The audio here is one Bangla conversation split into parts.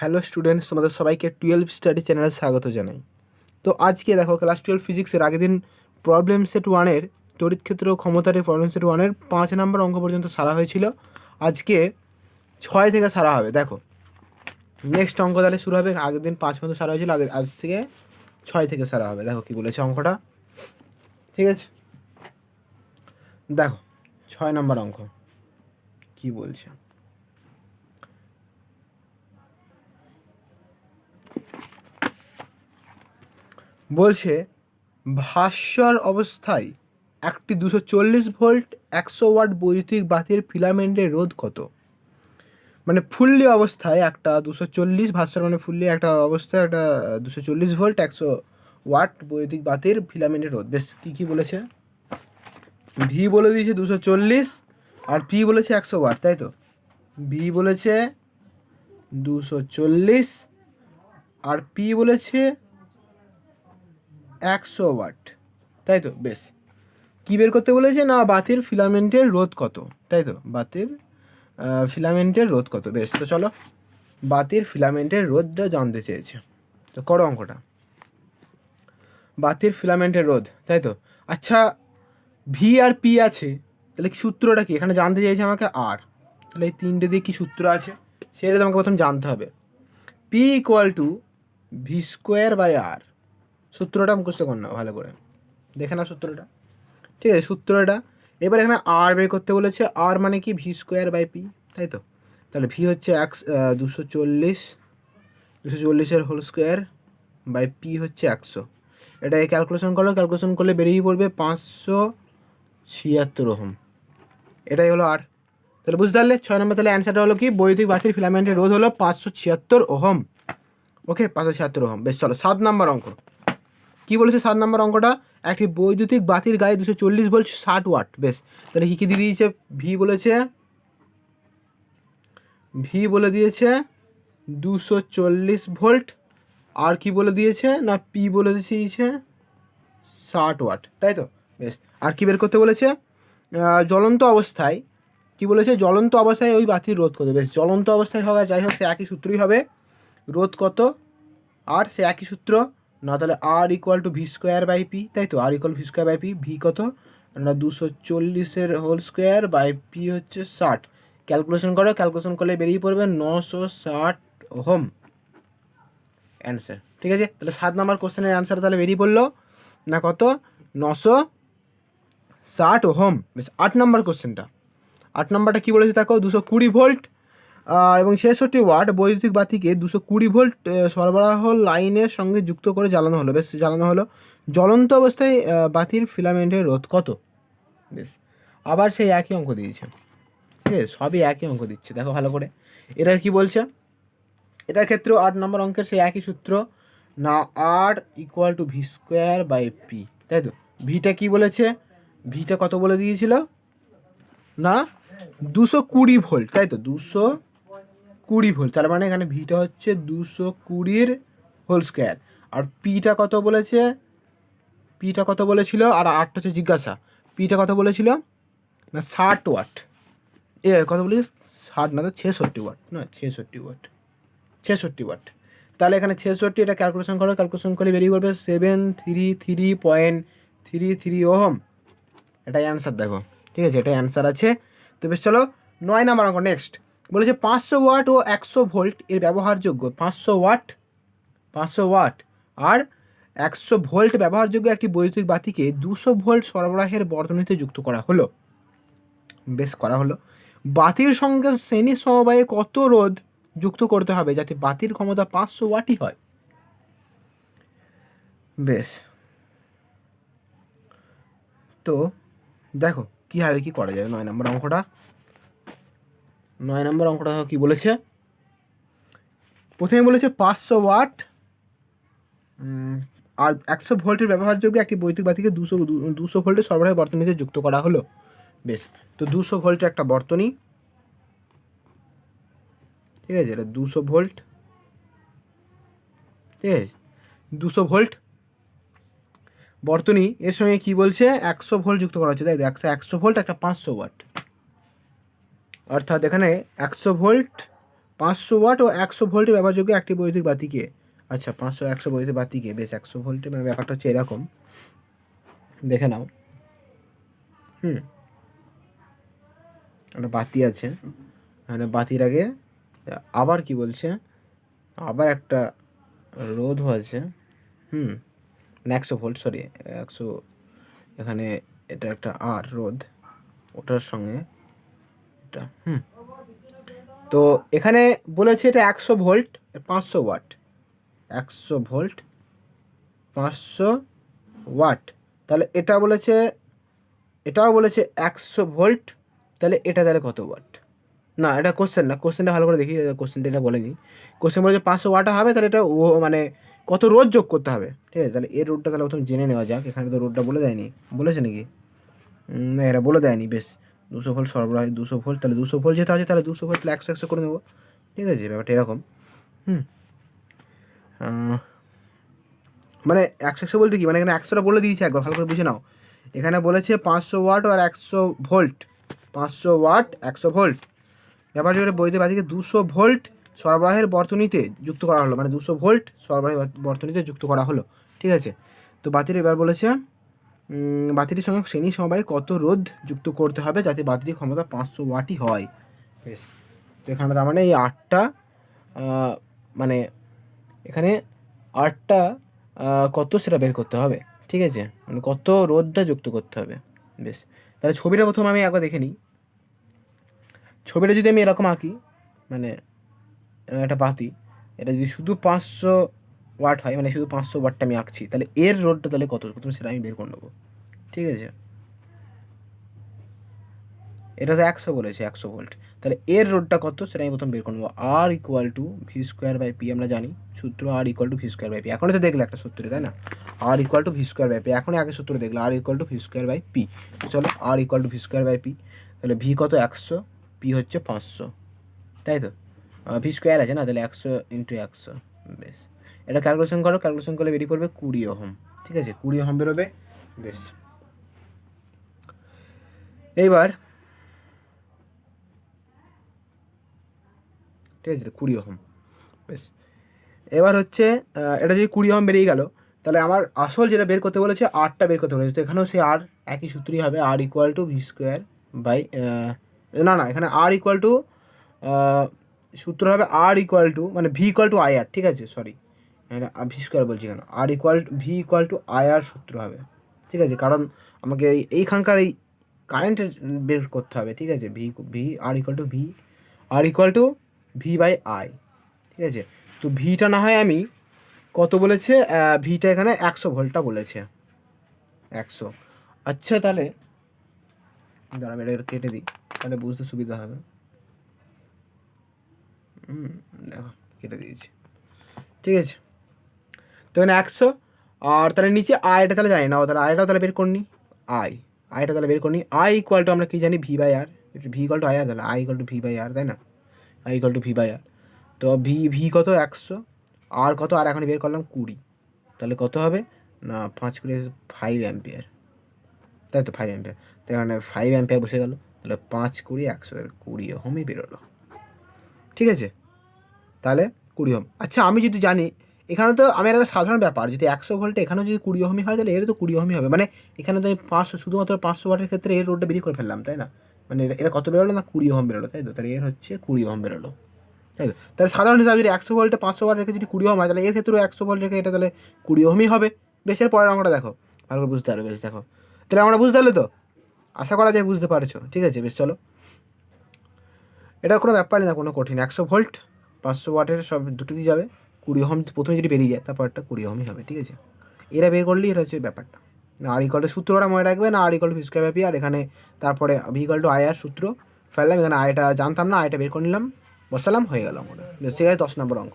হ্যালো স্টুডেন্টস, তোমাদের সবাইকে 12 স্টাডি চ্যানেলে স্বাগত জানাই। তো আজকে দেখো ক্লাস 12 ফিজিক্সের আগের দিন প্রবলেম সেট 1-এর তড়িৎ ক্ষেত্র ও ক্ষমতার প্রবলেম সেট 1-এর 5 নম্বর অঙ্ক পর্যন্ত সারা হয়েছিল। আজকে 6 থেকে সারা হবে। দেখো নেক্সট অঙ্ক তাহলে শুরু হবে। আগের দিন 5 পর্যন্ত সারা হয়েছিল, আজ থেকে 6 থেকে সারা হবে। দেখো কী বলেছে অঙ্কটা, ঠিক আছে? দেখো 6 নম্বর অঙ্ক কি বলছে। বলছে ভাস্বর অবস্থায় একটি 240 ভোল্ট 100 ওয়াট বৈদ্যুতিক বাতির ফিলামেন্টের রোধ কত? মানে ফুললি অবস্থায় একটা 240 ভাস্বর মানে ফুললি একটা অবস্থায় একটা 240 ভোল্ট 100 ওয়াট বৈদ্যুতিক বাতির ফিলামেন্টের রোধ। বেশ কী কী বলেছে? ভি বলে দিয়েছে 240 আর পি বলেছে 100 ওয়াট, তাই তো? ভি বলেছে 240 আর পি বলেছে 100 ওয়াট, তাই তো? বেশ, কী বের করতে বলেছে? না বাতির ফিলামেন্টের রোধ কত, তাই তো? বাতির ফিলামেন্টের রোধ কত। বেশ, তো চলো বাতির ফিলামেন্টের রোধটা জানতে চেয়েছে, তো করো অঙ্কটা। বাতির ফিলামেন্টের রোধ, তাই তো? আচ্ছা, ভি আর পি আছে, তাহলে সূত্রটা কি? এখানে জানতে চাইছে আমাকে আর, তাহলে এই তিনটে দিয়ে কী সূত্র আছে সেটা তোমাকে প্রথম জানতে হবে। P equal to V square by R. সূত্রটা মুখস্থ কর নাও ভালো করে, দেখে নাও সূত্রটা, ঠিক আছে? সূত্রটা এবার এখানে আর বের করতে বলেছে। আর মানে কি? ভি স্কোয়ার বাই পি, তাই তো? তাহলে ভি হচ্ছে 240 হোল স্কোয়ার বাই পি হচ্ছে 100। এটাকে ক্যালকুলেশন করলে বেরিয়ে পড়বে 576 ওহম। এটাই হলো আর। তাহলে বুঝতে পারলে 6 নম্বর তাহলে অ্যান্সারটা হলো কি? বৈদ্যুতিক বাতির ফিলামেন্টের রোধ হলো 576 ওহম। ওকে, 576 ওহম। বেশ, চলো 7 নম্বর অঙ্ক কী বলেছে? 7 নম্বর অঙ্কটা, একটি বৈদ্যুতিক বাতির গায়ে 240 ভোল্ট 60 ওয়াট। বেশ, তাহলে কী দিয়ে দিয়েছে? ভি বলে দিয়েছে 240 ভোল্ট, আর কি বলে দিয়েছে? না পি বলে দিয়েছে 60 ওয়াট, তাই তো? বেশ, আর কি বের করতে বলেছে? জ্বলন্ত অবস্থায় কি বলেছে? জ্বলন্ত অবস্থায় ওই বাতির রোধ কত। বেশ, জ্বলন্ত অবস্থায় হবে, যাই হোক সে একই সূত্রই হবে। রোধ কত আর সে একই সূত্র না, তাহলে R equal to V square by P, তাই তো? R equal V square by P. V কত? না 240 হোল স্কোয়ার বাই পি হচ্ছে 60। ক্যালকুলেশন করলে বেরিয়ে পড়বে 960 ওহম অ্যান্সার, ঠিক আছে? তাহলে 7 নম্বর কোশ্চেনের অ্যান্সার তাহলে বেরিয়ে পড়লো না কত? 960 ওহম। বেশ, 8 নম্বর কোশ্চেনটা। 8 নম্বরটা কী বলেছে দেখো? 220 ভোল্ট এবং 66 ওয়াট বৈদ্যুতিক বাতিকে 220 ভোল্ট সরবরাহ লাইনের সঙ্গে যুক্ত করে জ্বালানো হলো। বেশ, জ্বালানো হলো। জ্বলন্ত অবস্থায় বাতির ফিলামেন্টের রোধ কত? বেশ, আবার সেই একই অঙ্ক দিয়েছে, ঠিক আছে? সবই একই অঙ্ক দিচ্ছে, দেখো ভালো করে। এটার কি বলছে? এটার ক্ষেত্রেও 8 নম্বর অঙ্কের সেই একই সূত্র, না R equal to V square by P, তাই তো? ভিটা কি বলেছে? ভিটা কত বলে দিয়েছিল? না 220 ভোল্ট, তাই তো? 220 ভোল্ট, তার মানে এখানে ভিটা হচ্ছে 220 হোল স্কোয়ার। আর পিটা কত বলেছে? পিটা কত বলেছিল? আর আটটা হচ্ছে জিজ্ঞাসা। পিটা কত বলেছিল? না 60 ওয়াট। কত বলেছে? 60 না, তো 66 ওয়াট, না 66 ওয়াট, 66 ওয়াট। তাহলে এখানে 66, এটা ক্যালকুলেশন করলে বেরিয়ে পড়বে 733.33 ওহম। এটাই অ্যান্সার, দেখো, ঠিক আছে? এটাই অ্যান্সার আছে। তো বেশ, চলো 9 নম্বর অঙ্ক নেক্সট। বলেছে 500 ওয়াট ও 100 ভোল্ট এর ব্যবহারযোগ্য 500 ওয়াট আর 100 ভোল্ট ব্যবহারযোগ্য একটি বৈদ্যুতিক বাতিকে 200 ভোল্ট সরবরাহের বর্তনীতে যুক্ত করা হলো। বেশ, করা হলো। বাতির সঙ্গে শ্রেণী সমবায়ে কত রোধ যুক্ত করতে হবে যাতে বাতির ক্ষমতা 500 ওয়াটই হয়? বেশ, তো দেখো কীভাবে কী করা যাবে। 9 নম্বর অঙ্কটা কী বলেছে? প্রথমে বলেছে 500 ওয়াট আর 100 ভোল্টের ব্যবহারযোগ্য একটি বৈদ্যুতিক বাতিকে 200 ভোল্টের সরবরাহের বর্তনীতে যুক্ত করা হলো। বেশ, তো 200 ভোল্টের একটা বর্তনী, ঠিক আছে? এটা 200 ভোল্ট, ঠিক আছে? 200 ভোল্ট বর্তনী, এর সঙ্গে কি বলছে? 100 ভোল্ট যুক্ত করা হচ্ছে, তাই তো? 100 ভোল্ট একটা 500 ওয়াট, অর্থাৎ এখানে 100 ভোল্ট 500 ওয়াট ও 100 ভোল্টে ব্যবহারযোগ্য একটি বৈদ্যুতিক বাতিকে, আচ্ছা 500 100 বৈদ্যুতিক বাতিকে, বেশ 100 ভোল্টে, মানে ব্যাপারটা হচ্ছে এরকম, দেখে নাও। একটা বাতি আছে, মানে বাতির আগে আবার কি বলছে, আবার একটা রোধও আছে, মানে 100 ভোল্ট, সরি 100, এখানে এটা একটা আর রোধ, ওটার সঙ্গে এটা, তো এখানে বলেছে এটা 100 ভোল্ট 500 ওয়াট, 100 ভোল্ট 500 ওয়াট, তাহলে এটা বলেছে, এটাও বলেছে 100 ভোল্ট, তাহলে এটা তাহলে কত ওয়াট? না এটা কোশ্চেন না, কোশ্চেনটা ভালো করে দেখি, কোশ্চেনটা এটা বলেনি। কোশ্চেন বলেছে 500 ওয়াট হবে, তাহলে এটা ও মানে কত রোধ যোগ করতে হবে, ঠিক আছে? তাহলে এর রোধটা তাহলে প্রথম জেনে নেওয়া যাক। এখানে তো রোধটা বলে দেয়নি, বলেছে নাকি? না এটা বলে দেয়নি। বেশ, 200 ভোল্ট সরবরাহ, 200 ভোল্ট, তাহলে 200 ভোল্ট যেটা আছে তাহলে 200 ভোল্ট, তাহলে 100 100 করে নেবো, ঠিক আছে? ব্যাপারটা এরকম। মানে 100 100 বলতে কি, মানে এখানে 100টা বলে দিয়েছে, একবার ভালো করে বুঝে নাও। এখানে বলেছে 500 ওয়াট আর 100 ভোল্ট, 500 ওয়াট 100 ভোল্ট ব্যবহারযোগ্য বৈদ্যুতিক বাতিকে 200 ভোল্ট সরবরাহের বর্তনীতে যুক্ত করা হলো, মানে 200 ভোল্ট সরবরাহের বর্তনীতে যুক্ত করা হলো, ঠিক আছে? তো বাতির এবার বলেছে বাতিটির সঙ্গে শ্রেণী সমবায়ে কত রোধ যুক্ত করতে হবে যাতে বাতিটির ক্ষমতা 500 ওয়াটই হয়। বেশ, তো এখানে তার মানে এই 8টা, মানে এখানে 8টা কত সেটা বের করতে হবে, ঠিক আছে? মানে কত রোধটা যুক্ত করতে হবে। বেশ, তাহলে ছবিটা প্রথম আমি একবার দেখে নিই। ছবিটা যদি আমি এরকম আঁকি, মানে একটা বাতি, এটা যদি শুধু 500 ওয়াট হয়, মানে শুধু 500 ওয়াটটা আমি আঁকছি, তাহলে এর রোধটা তাহলে কত প্রথমে সেটা আমি বের করে নেবো, ঠিক আছে? এটা তো 100 বলেছে, 100 ভোল্ট, তাহলে এর রোধটা কত সেটা আমি প্রথম বের করে নেবো। R equal to V square by P, আমরা জানি সূত্র R equal to V square by P, এখনই তো দেখলে একটা সূত্রে, তাই না? R equal to V square by P, এখনই আগে সূত্র দেখলে R equal to V square by P. চলো R equal to V square by P, তাহলে ভি কত 100, পি হচ্ছে 500, তাই তো? ভি স্কোয়ার আছে না, তাহলে 100 ইন্টু 100। বেশ, এটা ক্যালকুলেশন করো, ক্যালকুলেশন করলে বেরিয়ে পড়বে 20 ওহম, ঠিক আছে? 20 ওহম বেরোবে। বেশ, এইবার ঠিক আছে 20 ওহম। বেশ, এবার হচ্ছে এটা যদি 20 ওহম বেরিয়ে গেল, তাহলে আমার আসল যেটা বের করতে বলেছে আরটা বের করতে বলেছে, তো এখানেও সেই আর একই সূত্রই হবে, R equal to V square by, না এখানে আর ইকুয়াল টু সূত্র হবে আর ইকুয়াল টু, মানে V equal to I R, ঠিক আছে? সরি, এখানে ভি স্কোয়ার বলছি কেন, R equal V equal to I R সূত্র হবে, ঠিক আছে? কারণ আমাকে এইখানকার এই কারেন্টের বের করতে হবে, ঠিক আছে? V V R equal to V, R equal to V by I, ঠিক আছে? তো ভিটা না হয় আমি কত বলেছে, ভিটা এখানে 100 ভোল্টটা বলেছে, 100। আচ্ছা তাহলে দাঁড়াম, এটা কেটে দিই, তাহলে বুঝতে সুবিধা হবে। দেখো কেটে দিয়েছি, ঠিক আছে? তো এখানে 100, আর তাহলে নিচে আইটা তাহলে জানি না, তাহলে আইটাও তাহলে বের করনি, আইটা তাহলে বের করনি। আই ইকুয়াল টু আমরা কি জানি, V by R, V equal to I R, তাহলে I equal to V by R, তাই না? I equal to V by R, তো ভি কত 100, আর কত, আর এখন বের করলাম 20, তাহলে কত হবে না 5 20 5 অ্যাম্পিয়ার, তাই তো 5 অ্যাম্পিয়ার, তো এখানে 5 অ্যাম্পিয়ার বসে গেল, তাহলে 5 20 100 এর 20 ওহমই বেরোলো, ঠিক আছে? তাহলে 20 ওহম। আচ্ছা আমি যদি জানি, এখানে তো আমি একটা সাধারণ ব্যাপার, যদি 100 ভোল্টে এখানেও যদি 20 ওহমই হয়, তাহলে এর তো 20 ওহমই হবে, মানে এখানে তো আমি 500, শুধুমাত্র 500 ওয়াটের ক্ষেত্রে এর রোডটা বেরিয়ে করে ফেললাম, তাই না? মানে এটা কত বেরোলো না 20 ওহম বেরোলো, তাই তো? তাহলে এর হচ্ছে 20 ওহম বেরোলো, তাই তো? তাহলে সাধারণ হিসাবে যদি 100 ভোল্টে 500 ওয়াট রেখে যদি 20 ওহম হয়, তাহলে এর ক্ষেত্রেও 100 ভোল্ট রেখে এটা তাহলে 20 ওহমই হবে। বেশের পরের অঙ্কটা দেখো, ভালো করে বুঝতে পারবে। বেশ দেখো, তাহলে আমরা বুঝতে পারলে তো, আশা করা যায় বুঝতে পারছো, ঠিক আছে? বেশ চলো, এটা কোনো ব্যাপারই না, কোনো কঠিন। 100 ভোল্ট 500 ওয়াটের সব দুটোই যাবে, 20 ওহম প্রথমে যদি বেরিয়ে যায়, তারপর একটা 20 ওহমই হবে, ঠিক আছে? এরা বের করলেই এটা হচ্ছে ব্যাপারটা। আর ইকুয়াল টু সূত্রটা মনে রাখবে না, R equal to V square by P, আর এখানে তারপরে V equal to I R সূত্র ফেললাম, এখানে আইটা জানতাম না, আইটা বের করে নিলাম, বসালাম, হয়ে গেল আমাদের। বেশ, ঠিক আছে, 10 নম্বর অঙ্ক।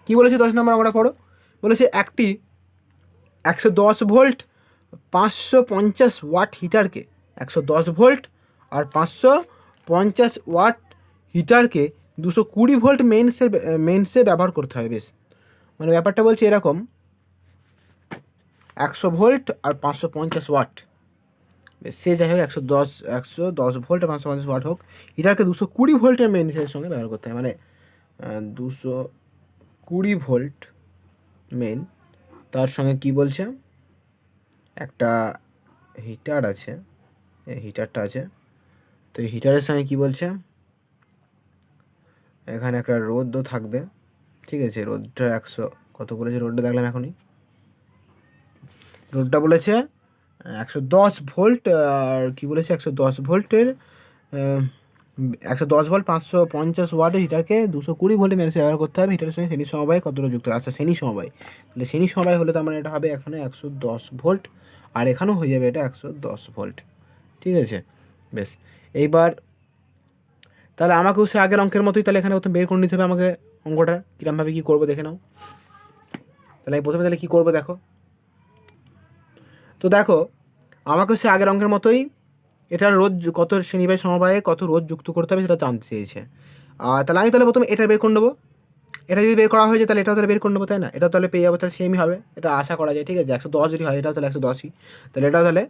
কী বলেছে 10 নম্বর অঙ্কটা পড়ো। বলেছে একটি 110 ভোল্ট 550 ওয়াট হিটারকে, 110 ভোল্ট আর 550 ওয়াট হিটারকে 220 ভোল্ট মেইনসে ব্যবহার করতে হবে। বেশ, মানে ব্যাপারটা বলছে এরকম, 100 ভোল্ট আর 550 ওয়াট, বেশ সে যাই হোক 110 ভোল্ট আর 550 ওয়াট হোক, হিটারকে 220 ভোল্টের মেইনসের সঙ্গে ব্যবহার করতে হবে। মানে 220 ভোল্ট মেইন, তার সঙ্গে কি বলছে একটা হিটার আছে, এই হিটারটা আছে। তো এই হিটারের সঙ্গে কি বলছে, এখানে একটা রোদও থাকবে, ঠিক আছে। রোদটা 100 কত বলেছে, রোদটা দেখলাম এখনই, রোদটা বলেছে 110 ভোল্ট। আর কি বলেছে 110 ভোল্টের 110 ভোল্ট 550 ওয়াটের হিটারকে 220 ভোল্টে মেরেছে ব্যবহার করতে হবে। হিটারের সঙ্গে শ্রেণী সমবায় কতটা যুক্ত, আচ্ছা শ্রেণী সমবায়, তাহলে শ্রেণী সমবায় হলে তার মানে এটা হবে এখানে 110 ভোল্ট, আর এখানেও হয়ে যাবে এটা 110 ভোল্ট, ঠিক আছে। বেশ, এইবার তাহলে আমাকেও সে আগের অঙ্কের মতোই তাহলে এখানে প্রথম বের করে নিতে হবে আমাকে অঙ্কটা কীরকমভাবে কী করবো দেখে নাও। তাহলে আমি প্রথমে তাহলে কী করবো দেখো, তো দেখো আমাকে সে আগের অঙ্কের মতোই এটার রোধ কত শ্রেণীবাই সমবায়ে কত রোধ যুক্ত করতে হবে সেটা জানতে চেয়েছে। তাহলে আমি তাহলে প্রথমে এটা বের করে নেবো, এটা যদি বের করা হয়ে যায় তাহলে এটাও তাহলে বের করে নেবো, তাই না? এটাও তাহলে পেয়ে যাবো, তাহলে সেমই হবে, এটা আশা করা যায়, ঠিক আছে। 110 যদি হয় এটাও তাহলে 110ই, তাহলে এটাও তাহলে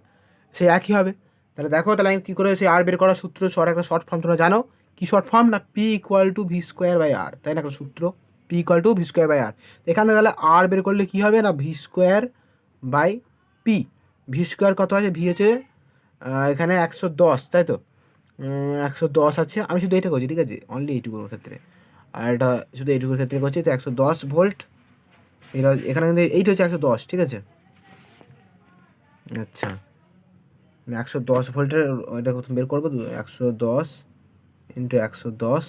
সে একই হবে। তাহলে দেখো তাহলে আমি কী করে সেই আর বের করার সূত্র একটা শর্ট ফর্ম তোমরা জানো, কি শর্ট ফর্ম না P=V²/R, তাই না? একটা সূত্র P=V²/R। এখানে তাহলে আর বের করলে কী হবে না V²/P, V² কত আছে, ভি হচ্ছে এখানে 110, তাই তো 110 আছে। আমি শুধু এটা করছি, ঠিক আছে, অনলি এইটুকুর ক্ষেত্রে, আর এটা শুধু এইটুকুর ক্ষেত্রে করছি। তো 110 ভোল্ট, এটা এখানে কিন্তু এইটা হচ্ছে 110, ঠিক আছে। আচ্ছা 110 ভোল্টের এটা প্রথম বের করবো, 110 × 110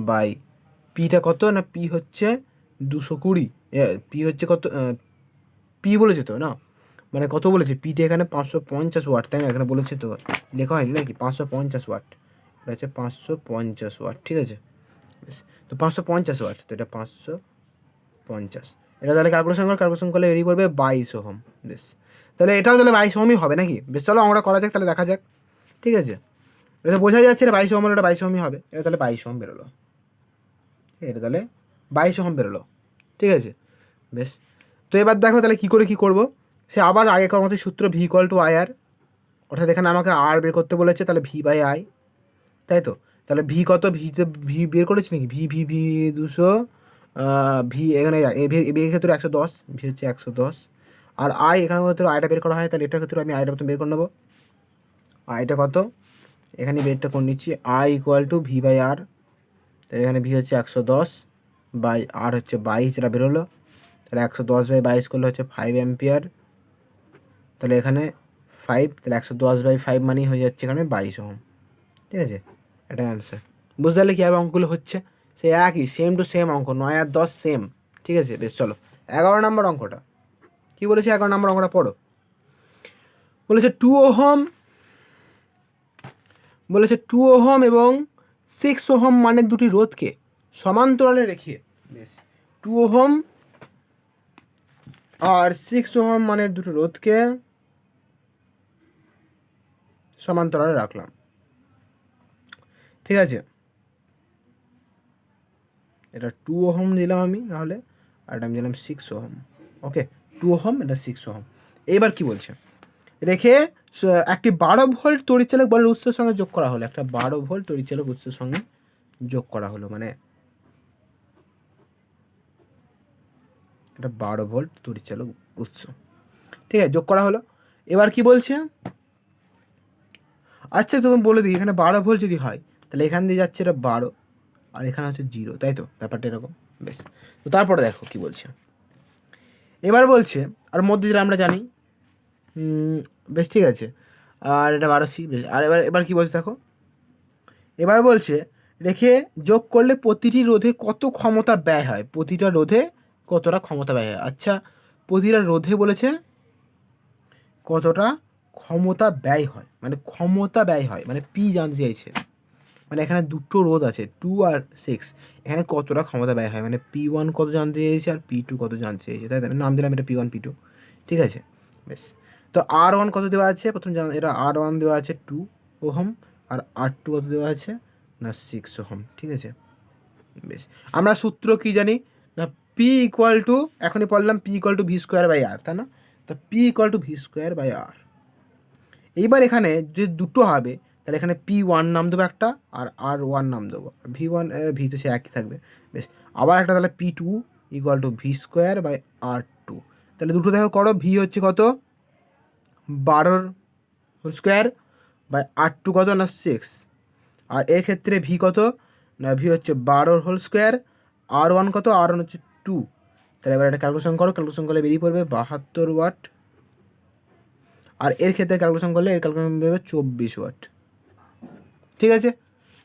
বাই পিটা কত না, পি হচ্ছে 220, পি হচ্ছে কত, পি বলেছে তো না, মানে কত বলেছে পিটা এখানে 550 ওয়াট, তাই না? এখানে বলেছে তো, লেখা হয়নি নাকি 550 ওয়াট, এটা হচ্ছে 550 ওয়াট, ঠিক আছে। বেশ, তো 550 ওয়াট, তো এটা 550, এটা তাহলে ক্যালকুলেশন করলে বেরিয়ে পড়বে 22 ওহম। বেশ, তাহলে এটাও তাহলে 22 ওহমই হবে নাকি? বেশ, চলো আমরা করা যাক, তাহলে দেখা যাক, ঠিক আছে। এটা বোঝা যাচ্ছে এটা 22 ওহম, এটা 22 ওহমই হবে, এটা তাহলে 22 ওহম বেরোলো, এটা তাহলে 22 ওহম বেরোলো, ঠিক আছে। বেশ, তো এবার দেখো তাহলে কী করে কী করবো, সে আবার আগেকার মতো সূত্র V=IR, অর্থাৎ এখানে আমাকে আর বের করতে বলেছে, তাহলে V/I, তাই তো। তাহলে ভি কত, ভি বের করেছি নাকি, ভি 200, ভি এখানে এর ক্ষেত্রে 110, ভি হচ্ছে 110, আর আই এখানে ক্ষেত্রে আইটা বের করা হয়, তাহলে এটার ক্ষেত্রে আমি আইটা প্রথমে বের করে নেবো। আইটা কত, এখানে বেরটা করে নিচ্ছি, I=V/R, তাহলে এখানে ভি হচ্ছে 110 বাই আর হচ্ছে 22, এটা বেরোলো, তাহলে 110/22 করলে হচ্ছে 5 অ্যাম্পিয়ার, তাহলে এখানে 5, তাহলে 110/5 মানেই হয়ে যাচ্ছে এখানে 22 ওহম, ঠিক আছে। এটা অ্যান্সার। বুঝতে পারলে কীভাবে অঙ্কগুলো হচ্ছে, সে একই সেম টু সেম অঙ্ক, 9 আর 10 সেম, ঠিক আছে। বেশ, চলো 11 নম্বর অঙ্কটা কী বলেছে, 11 নম্বর অঙ্কটা পড়ো। বলেছে 2 ওহম, বলেছে 2 ওহম এবং 6 ওহম মানের দুটি রোধকে সমান্তরালে রেখে, বেশ 2 ওহম আর 6 ওহম মানের দুটো রোধকে সমান্তরালে রাখলাম, ঠিক আছে। এটা 2 ওহম দিলাম আমি, নাহলে আর এটা আমি দিলাম 6 ওহম, ওকে 2 ওহম, এটা 6 ওহম। এবার কি বলছে, রেখে একটি 12 ভোল্ট তড়িৎচালক বলের উৎসের সঙ্গে যোগ করা হলো, একটা 12 ভোল্ট তড়িৎচালক উৎসের সঙ্গে যোগ করা হলো, মানে এটা 12 ভোল্ট তড়িৎচালক উৎস, ঠিক আছে, যোগ করা হলো। এবার কি বলছে, আচ্ছা তখন বলে দিই, এখানে 12 ভোল্ট যদি হয় তাহলে এখান দিয়ে যাচ্ছে এটা 12, আর এখানে হচ্ছে 0, তাই তো, ব্যাপারটা এরকম। বেশ, তো তারপরে দেখো কি বলছে, এবার বলছে আর মধ্যে যেটা আমরা জানি, বেশ ঠিক আছে, আর এটা 12C, বেশ। আর এবার কি বলছে দেখো, এবার বলছে রেখে যোগ করলে প্রতিটি রোধে কত ক্ষমতা ব্যয় হয়, প্রতিটা রোধে কতটা ক্ষমতা ব্যয় হয়। আচ্ছা, প্রতিটা রোধে বলেছে কতটা ক্ষমতা ব্যয় হয়, মানে ক্ষমতা ব্যয় হয় মানে পি জানতে চাইছে, মানে এখানে দুটো রোধ আছে 2 আর 6, এখানে কতটা ক্ষমতা ব্যয় হয়, মানে P1 কত জানতে চাইছে আর P2 কত জানতে চাইছে, তাই আমি নাম দিলাম এটা P1 P2, ঠিক আছে। বেশ, তো R1 কত দেওয়া আছে, প্রথম এটা R1 দেওয়া আছে 2 ওহম, আর R2 কত দেওয়া আছে না 6 ওহম, ঠিক আছে। বেশ, আমরা সূত্র কি জানি না P=, এখনই পড়লাম P=V²/R, তাই না? তো P=V²/R। এইবার এখানে যে দুটো হবে তাহলে এখানে P1 নাম দেবো একটা, আর R1 নাম দেবো, V1 ভি তো সে একই থাকবে, বেশ, আবার একটা তাহলে P two equal to V square by R two. তাহলে দুটো দেখো করো, ভি হচ্ছে কত 12 whole square by R two কত না 6, আর এর ক্ষেত্রে ভি কত না ভি হচ্ছে 12 হোল স্কোয়ার, আর ওয়ান কত আর ওয়ান হচ্ছে 2। তাহলে এবার একটা ক্যালকুলেশন করো, ক্যালকুলেশন করলে বেরিয়ে পড়বে 72 ওয়াট, আর এর ক্ষেত্রে ক্যালকুলেশন করলে এর ক্যালকুলেশন বেরোবে 24 ওয়াট। ঠিক আছে,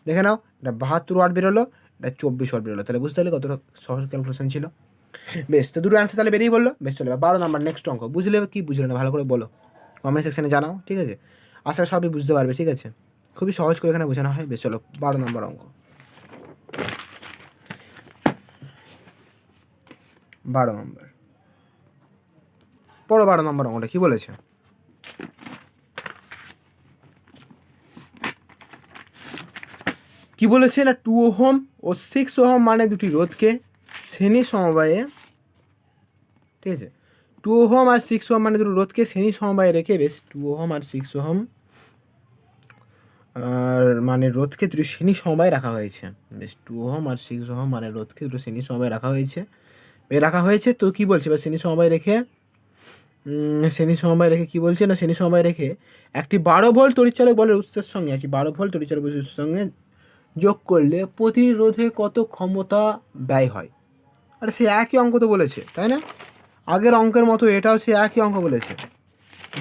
দেখে নাও, এটা 72 ওয়াট বেরোলো, এটা 24 ওয়াট বেরোলো। তাহলে বুঝতে পারলে কতটা সহজ ক্যালকুলেশন ছিল। বেশ, তো দুটো অ্যান্সার তাহলে বেরিয়ে বললো। বেশ, চলে 12 নাম্বার নেক্সট অঙ্ক। বুঝলে কি বুঝলে না ভালো করে বলো, কমেন্ট সেকশানে জানাও। ঠিক আছে, আশা সবই বুঝতে পারবে। ঠিক আছে, খুবই সহজ করে এখানে বোঝানো হয়। বেশ, চলো 12 নম্বর অঙ্ক। 12 নম্বর পড়ো। 12 নম্বর অঙ্কটা কি বলেছে? কি বলেছে না 2 ওহম ও 6 ওহম মানে দুটি রোধকে শ্রেণী সমবায়ে, ঠিক আছে, 2 ওহম আর 6 ওহম মানে দুটো রোধকে শ্রেণী সমবায়ে রেখে, বেশ 2 ওহম আর 6 ওহম আর মানে রোধকে দুটো শ্রেণী সমবায়ে রাখা হয়েছে। বেশ, 2 ওহম আর 6 ওহম মানে রোধকে দুটো শ্রেণী সমবায়ে রাখা হয়েছে। তো কি বলছে বা শ্রেণী সমবায়ে রেখে, শ্রেণী সমবায় রেখে কী বলছে না শ্রেণী সমবায় রেখে একটি 12 ভোল্ট তড়িৎচালক বলের উৎসের সঙ্গে একটি 12 ভোল্ট তড়িৎচালক বলের উৎসের সঙ্গে যোগ করলে প্রতিরোধে কত ক্ষমতা ব্যয় হয়। আরে সে একই অঙ্ক তো বলেছে, তাই না? আগের অঙ্কের মতো এটাও সে একই অঙ্ক বলেছে।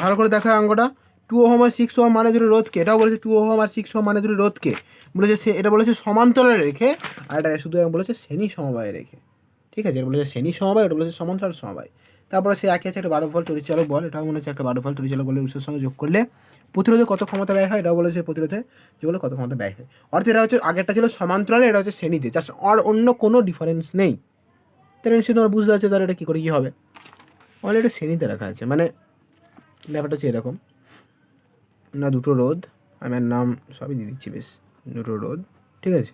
ভালো করে দেখা অঙ্কটা। 2 ওহম আর 6 ওহম মানে দুটো রোধকে, এটাও বলেছে 2 ওহম আর 6 ওহম মানে দুটো রোধকে বলেছে সে, এটা বলেছে সমান্তরালে রেখে, আর এটা শুধু বলেছে শ্রেণী সমবায়ে রেখে। ঠিক আছে, এটা বলেছে শ্রেণী সমবায়, এটা বলেছে সমান্তরাল সমবায়। তারপরে সে একই আছে একটা 12 ভোল্ট তড়িৎচালক বল, এটাও মনে হচ্ছে একটা 12 ভোল্ট তড়িৎচালক বলের উৎসের সঙ্গে যোগ করলে প্রতিরোধে কত ক্ষমতা ব্যয় হয়, এটাও বলেছে প্রতিরোধে যোগ করলে কত ক্ষমতা ব্যয় হয়। অর্থাৎ এটা হচ্ছে আগেরটা ছিল সমান্তরালে, এটা হচ্ছে শ্রেণীতে, জাস্ট আর অন্য কোনো ডিফারেন্স নেই। তাহলে নিশ্চয়ই তোমার বুঝতে পারছো তাহলে এটা কী করে কী হবে। অলরেডি এটা শ্রেণীতে রাখা আছে, মানে ব্যাপারটা হচ্ছে এরকম না, দুটো রোধ, আমি আর নাম সবই দিয়ে দিচ্ছি। বেশ, দুটো রোধ, ঠিক আছে,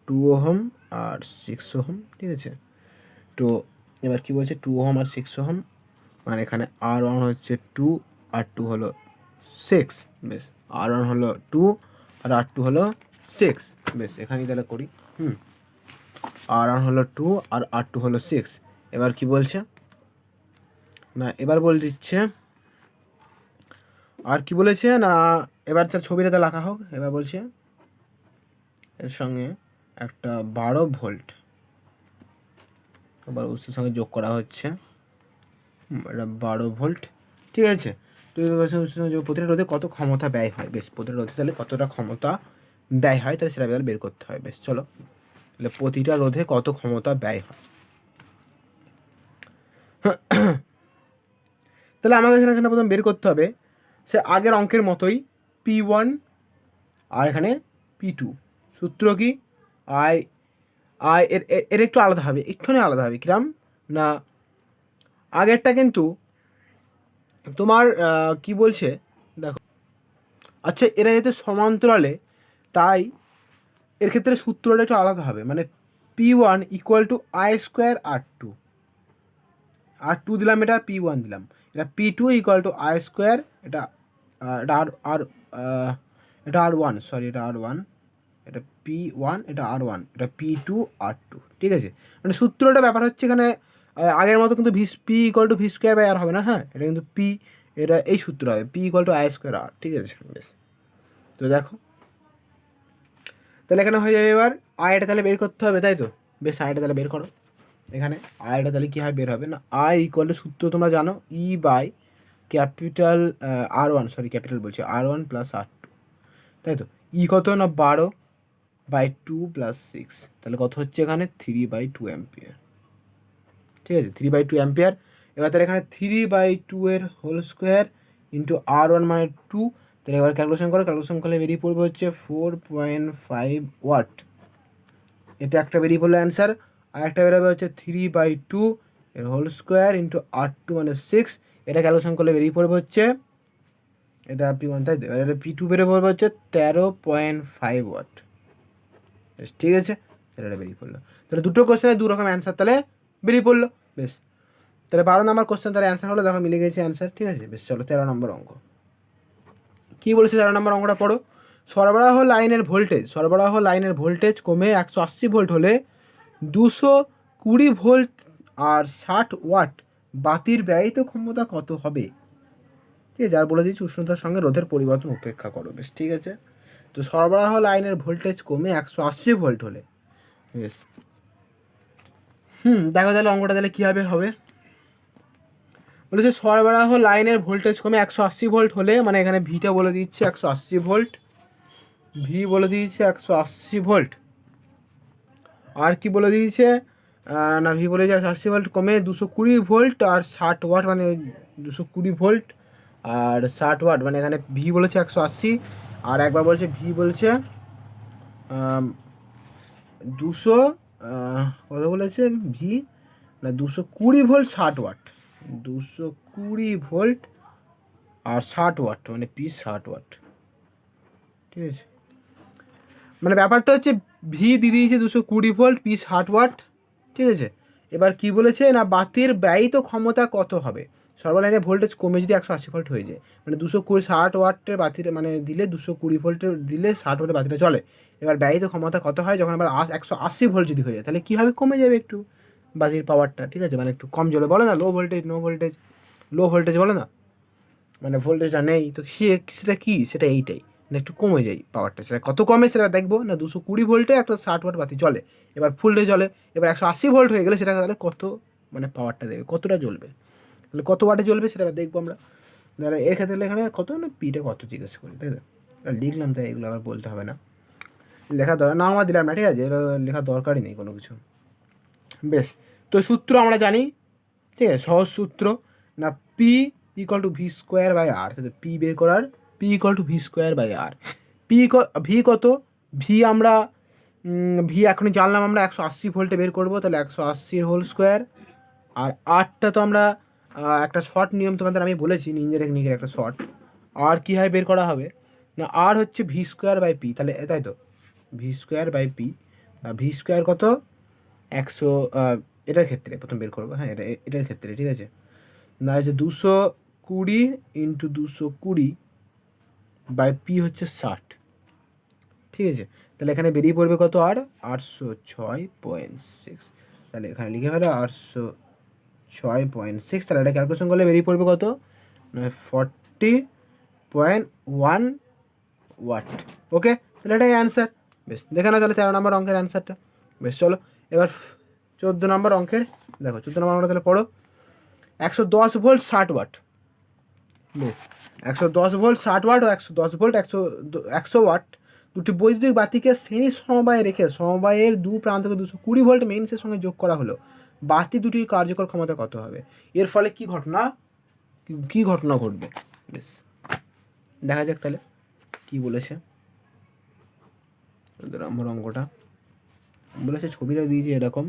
2 ওহম আর 6 ওহম, ঠিক আছে। তো এবার কী বলছে 2 ওহম আর 6 ওহম মানে এখানে আর ওয়ান হচ্ছে 2 আর 2 হলো 6। বেশ, আর ওয়ান হলো 2 আর আর 2 হলো 6। বেশ, এখানেই তাহলে করি। আর ওয়ান হলো 2 আর আর 2 হলো 6। এবার কি বলছে না, এবার বলে দিচ্ছে আর কি বলেছে না, এবার তার ছবিটাতে লেখা হোক। এবার বলছে এর সঙ্গে একটা 12 ভোল্ট আবার উৎসের সঙ্গে যোগ করা হচ্ছে, এটা 12 ভোল্ট, ঠিক আছে। তো প্রতিরোধে কত ক্ষমতা ব্যয় হয়। বেশ, প্রতিরোধে তাহলে কতটা ক্ষমতা ব্যয় হয় তাহলে সেটা বের করতে হয়। বেশ, চলো তাহলে প্রতিটা রোধে কত ক্ষমতা ব্যয় হয়। তাহলে আমাকে এখানে প্রথম বের করতে হবে সে আগের অঙ্কের মতোই P1 আর এখানে P2। সূত্র কি আই আই এর একটু আলাদা হবে, একটুখানি আলাদা হবে। কিরম না, আগেরটা কিন্তু তোমার কি বলছে দেখো, আচ্ছা এরা যেহেতু সমান্তরালে তাই এর ক্ষেত্রে সূত্রটা একটু আলাদা হবে, মানে P1 equal to I square R two, R two দিলাম, এটা P1 দিলাম, এটা P2 equal to I square, এটা এটা আর এটা আর1, সরি এটা আর1, এটা P1, এটা আর1, এটা P2 আর2, ঠিক আছে। মানে সূত্রটা ব্যাপার হচ্ছে এখানে আগের মতো কিন্তু P equal to V square by R হবে না, হ্যাঁ, এটা কিন্তু পি, এটা এই সূত্র হবে P equal to I square R, ঠিক আছে। বেশ, তো দেখো তাহলে এখানে হয়ে যাবে এবার আইটা তাহলে বের করতে হবে, তাই তো। বেশ, আইটা তাহলে বের করো। এখানে আইটা তাহলে কী হয় বের হবে না, আই ইকুয়াল টু সূত্র তোমরা জানো E by capital R one, sorry capital বলছি আর1 প্লাস আর2, তাই তো। ই কত না 12 বাই 2 প্লাস 6, তাহলে কত হচ্ছে এখানে 3/2 অ্যাম্পিয়ার, ঠিক আছে, 3/2 অ্যাম্পিয়ার। এবার তাহলে এখানে 3/2 এর হোল স্কোয়ার ইন্টু আর1 মানে 2, তাহলে এবার ক্যালকুলেশন করো, ক্যালকুলেশন করলে বেরিয়ে পড়বে হচ্ছে 4.5 ওয়াট। এটা একটা বেরিয়ে পড়লো অ্যান্সার। আর একটা বেরোবে হচ্ছে 3/2 এর হোল স্কোয়ার ইন্টু আর2 মানে 6, এটা ক্যালকুলেশন করলে বেরিয়ে পড়বে হচ্ছে এটা P1, তাই তো। এটা P2 বেরিয়ে পড়বে হচ্ছে 13.5 ওয়াট। বেশ, ঠিক আছে, এটা বেরিয়ে পড়লো। তাহলে দুটো কোশ্চেনে দু রকম অ্যান্সার তাহলে বেরিয়ে পড়লো। বেশ, তাহলে 12 নম্বর কোশ্চেন তাহলে অ্যান্সার হলো, দেখো মিলে গেছে অ্যান্সার, ঠিক আছে। বেশ, চলো 13 নম্বর অঙ্ক কী বলেছে 13 নম্বর অঙ্কটা পড়ো। সরবরাহ লাইনের ভোল্টেজ কমে 180 ভোল্ট হলে 220 ভোল্ট আর 60 ওয়াট বাতির ব্যয়িত ক্ষমতা কত হবে? ঠিক আছে, যার বলে দিচ্ছি উষ্ণতার সঙ্গে রোধের পরিবর্তন উপেক্ষা করো। বেশ, ঠিক আছে। তো সরবরাহ লাইনের ভোল্টেজ কমে 180 ভোল্ট হলে, বেশ দেখো তাহলে অঙ্কটা তাহলে কীভাবে হবে। বলেছে সরবরাহ লাইনের ভোল্টেজ কমে 180 ভোল্ট হলে, মানে এখানে ভিটা বলে দিচ্ছে 180 ভোল্ট, ভি বলে দিয়েছে 180 ভোল্ট, আর কি বলে দিয়েছে না, ভি বলে দিয়েছে 180 ভোল্ট কমে 220 ভোল্ট আর 60 ওয়াট, মানে 220 ভোল্ট আর 60 ওয়াট, মানে এখানে ভি বলেছে 180, আর একবার বলছে ভি বলছে 200 কত বলেছে ভি না 220 ভোল্ট 60 ওয়াট, 220 ভোল্ট আর 60 ওয়াট, মানে পি 60 ওয়াট। ঠিক আছে, মানে ব্যাপারটা হচ্ছে ভি দিয়ে দিয়েছে 220 ভোল্ট, পি 60 ওয়াট। ঠিক আছে, এবার কি বলেছে না বাতির ব্যয়িত ক্ষমতা কত হবে সর্বলাইনে ভোল্টেজ কমে যদি 180 ভোল্ট হয়ে যায়, মানে 260 ওয়াটের বাতিটা মানে দিলে 220 ভোল্টের দিলে 60 ওয়াটের বাতিটা চলে। এবার ব্যয়িত ক্ষমতা কত হয় যখন আবার 180 ভোল্ট যদি হয়ে যায়, তাহলে কী হবে, কমে যাবে একটু বাতির পাওয়ারটা। ঠিক আছে, মানে একটু কম জ্বলে, বলে না লো ভোল্টেজ লো ভোল্টেজ বলে না, মানে ভোল্টেজটা নেই, তো সেটা কি, সেটা এইটাই, মানে একটু কমে যায় পাওয়ারটা। সেটা কত কমে সেটা দেখবো না, 220 ভোল্টে একটা 60 ওয়াট বাতি চলে, এবার ফুলডে চলে, এবার 180 ভোল্ট হয়ে গেলে সেটা তাহলে কত মানে পাওয়ারটা দেবে, কতটা জ্বলবে, তাহলে কত ওয়াটে জ্বলবে সেটা দেখবো আমরা। তাহলে এর ক্ষেত্রে এখানে কত না পিটা কত জিজ্ঞেস করি, তাই তো লিখলাম, তাই এগুলো আবার বলতে হবে না, লেখা দরকার না আমার দিলাম না। ঠিক আছে, এগুলো লেখা দরকারই নেই কোনো কিছু। বেশ, তো সূত্র আমরা জানি, ঠিক আছে, সহজ সূত্র না P equal to V square by R. P বের করার, P equal to V square by R. V কত, ভি আমরা ভি এখনই জানলাম আমরা 180 ভোল্টে বের করবো, তাহলে 180 হোল স্কোয়ার, আর আরটা তো আমরা একটা শর্ট নিয়ম তোমাদের আমি বলেছি নিজের টেকনিকের একটা শর্ট, আর কী হয় বের করা হবে না, আর হচ্ছে ভি স্কোয়ার বাই পি, তাহলে তাই তো V square by P, V square কত 100, এটার ক্ষেত্রে প্রথম বের করবো, হ্যাঁ এটার ক্ষেত্রে। ঠিক আছে, না হচ্ছে 220 ইন্টু 220 বাই পি হচ্ছে 60। ঠিক আছে, তাহলে এখানে বেরিয়ে পড়বে কত আর 806.6, তাহলে এখানে লিখে ফেলো 806.6, তাহলে এটা ক্যালকুলেশন করলে বেরিয়ে পড়বে কত 40.1 ওয়াট। ওকে, তাহলে এটাই অ্যান্সার। বেশ, দেখে না তাহলে 13 নম্বর অঙ্কের অ্যান্সারটা। বেশ, চলো এবার 14 নম্বর অঙ্কের দেখো, 14 নম্বর অঙ্কটা তাহলে পড়ো। 110 ভোল্ট 60 ওয়াট। বেশ, 110 ভোল্ট 60 ওয়াট ও 110 ভোল্ট 100 ওয়াট দুটি বৈদ্যুতিক বাতিকে শ্রেণী সমবায়ে রেখে সমবায়ের দু প্রান্তকে 220 ভোল্ট মেইনসের সঙ্গে যোগ করা হলো, বাতি দুটির কার্যকর ক্ষমতা কত হবে? এর ফলে কি ঘটনা ঘটবে? বেশ, দেখা যাক তাহলে কি বলেছে। আমার অঙ্কটা বলেছে, ছবিটা দিয়েছে এরকম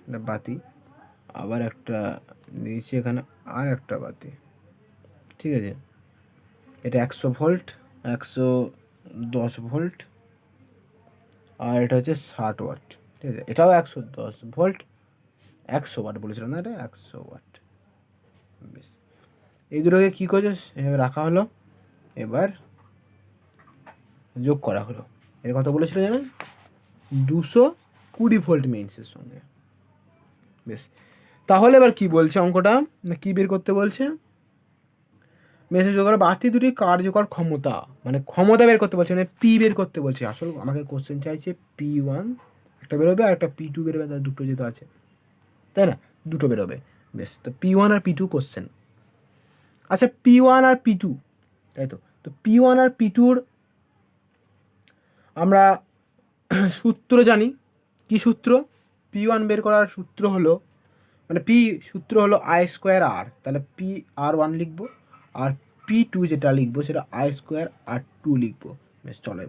একটা বাতি, আবার একটা দিয়েছে এখানে আর একটা বাতি। ঠিক আছে, এটা 100 ভোল্ট 110 ভোল্ট, আর এটা হচ্ছে 60 ওয়াট। ঠিক আছে, এটাও 110 ভোল্ট 100 ওয়াট বলেছিলাম না, এটা 100 ওয়াট। বেশ, এই দুটোকে কী করেছে এভাবে রাখা হলো, এবার যোগ করা হলো। এর কথা বলেছিল জানেন 220 ভোল্ট মেইনসের সঙ্গে। বেশ, তাহলে এবার কি বলছে অঙ্কটা না, কী বের করতে বলছে, মেসেজ যোগ করা বাতি দুটির কার্যকর ক্ষমতা, মানে ক্ষমতা বের করতে বলছে, মানে পি বের করতে বলছে। আসলে আমাকে কোশ্চেন চাইছে P1 একটা বেরোবে আর একটা P2 বেরোবে, তার দুটো যেহেতু আছে, তাই না, দুটো বেরোবে। বেশ, তো P1 আর P2 কোশ্চেন। আচ্ছা, P1 আর P2, তাই তো P1 আর P2র আমরা সূত্র জানি। কি সূত্র? P1 বের করার সূত্র হলো, মানে পি সূত্র হলো আই স্কোয়ার আর, তাহলে PR1 লিখবো, আর P2 যেটা লিখবো সেটা আই স্কোয়ার R2 লিখবো। বেশ, চলো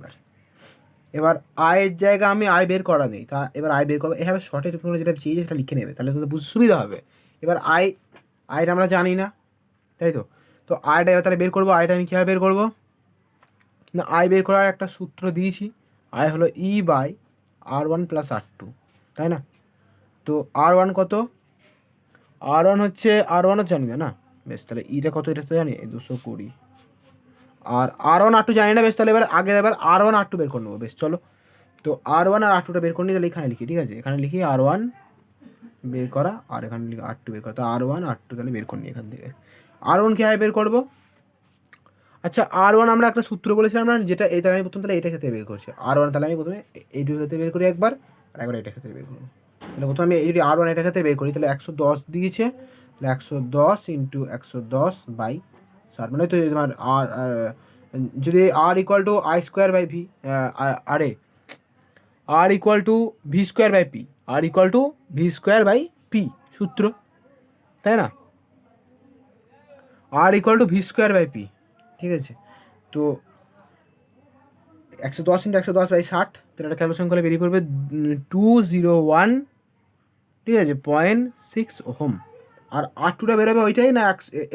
এবার আয়ের জায়গা আমি আয় বের করা নেই, তা এবার আয় বের করবো, এভাবে শর্টের কোনো যেটা চেয়েছে সেটা লিখে নেবে, তাহলে তোমাদের বুঝতে সুবিধা হবে। এবার আয়টা আমরা জানি না, তাই তো আয়টা এবার তাহলে বের করবো। আয়টা আমি কীভাবে বের করবো না, আয় বের করার একটা সূত্র দিয়েছি, আয় হলো E/R1 + R2, তাই না। তো R1 কত, R1 হচ্ছে R1ও জানি না, বেশ, তাহলে ইটা কত এটা তো জানি 220, আর R1 R2 জানি না। বেশ, তাহলে এবার R1 R2 বের করে নেবো। বেশ, চলো তো R1 আর R2টা বের করে নিই, তাহলে এখানে লিখি, ঠিক আছে, এখানে লিখি R1 বের করা আর এখানে লিখি R2 বের করা। তো R1 R2 তাহলে বের করে নিই এখান থেকে। R1 কীভাবে বের করবো? আচ্ছা R1 আমরা একটা সূত্র বলেছিলাম না, যেটা এই, তাহলে আমি প্রথম তাহলে এটা ক্ষেত্রে বের করছি R1, তাহলে আমি প্রথমে এইটুকু ক্ষেত্রে বের করি একবার, আর একবার এটা ক্ষেত্রে বের করবো। তাহলে প্রথমে আমি এই যদি R1 এটা ক্ষেত্রে বের করি, তাহলে 110 দিয়েছে, তাহলে 110 ইন্টু 110 বাই 7, মানে তো তোমার আর যদি R equal to I square by V, আরে R equal to V square by P, R equal to V square by P সূত্র, তাই না? R equal to V square by P, ঠিক আছে। তো 110 ইন্টু 110 বাই 60, তাহলে এটা ক্যালকুলেশন করলে বেরিয়ে পড়বে 201, ঠিক আছে, 0.6 ওহম। আর R2টা বেরোবে ওইটাই না,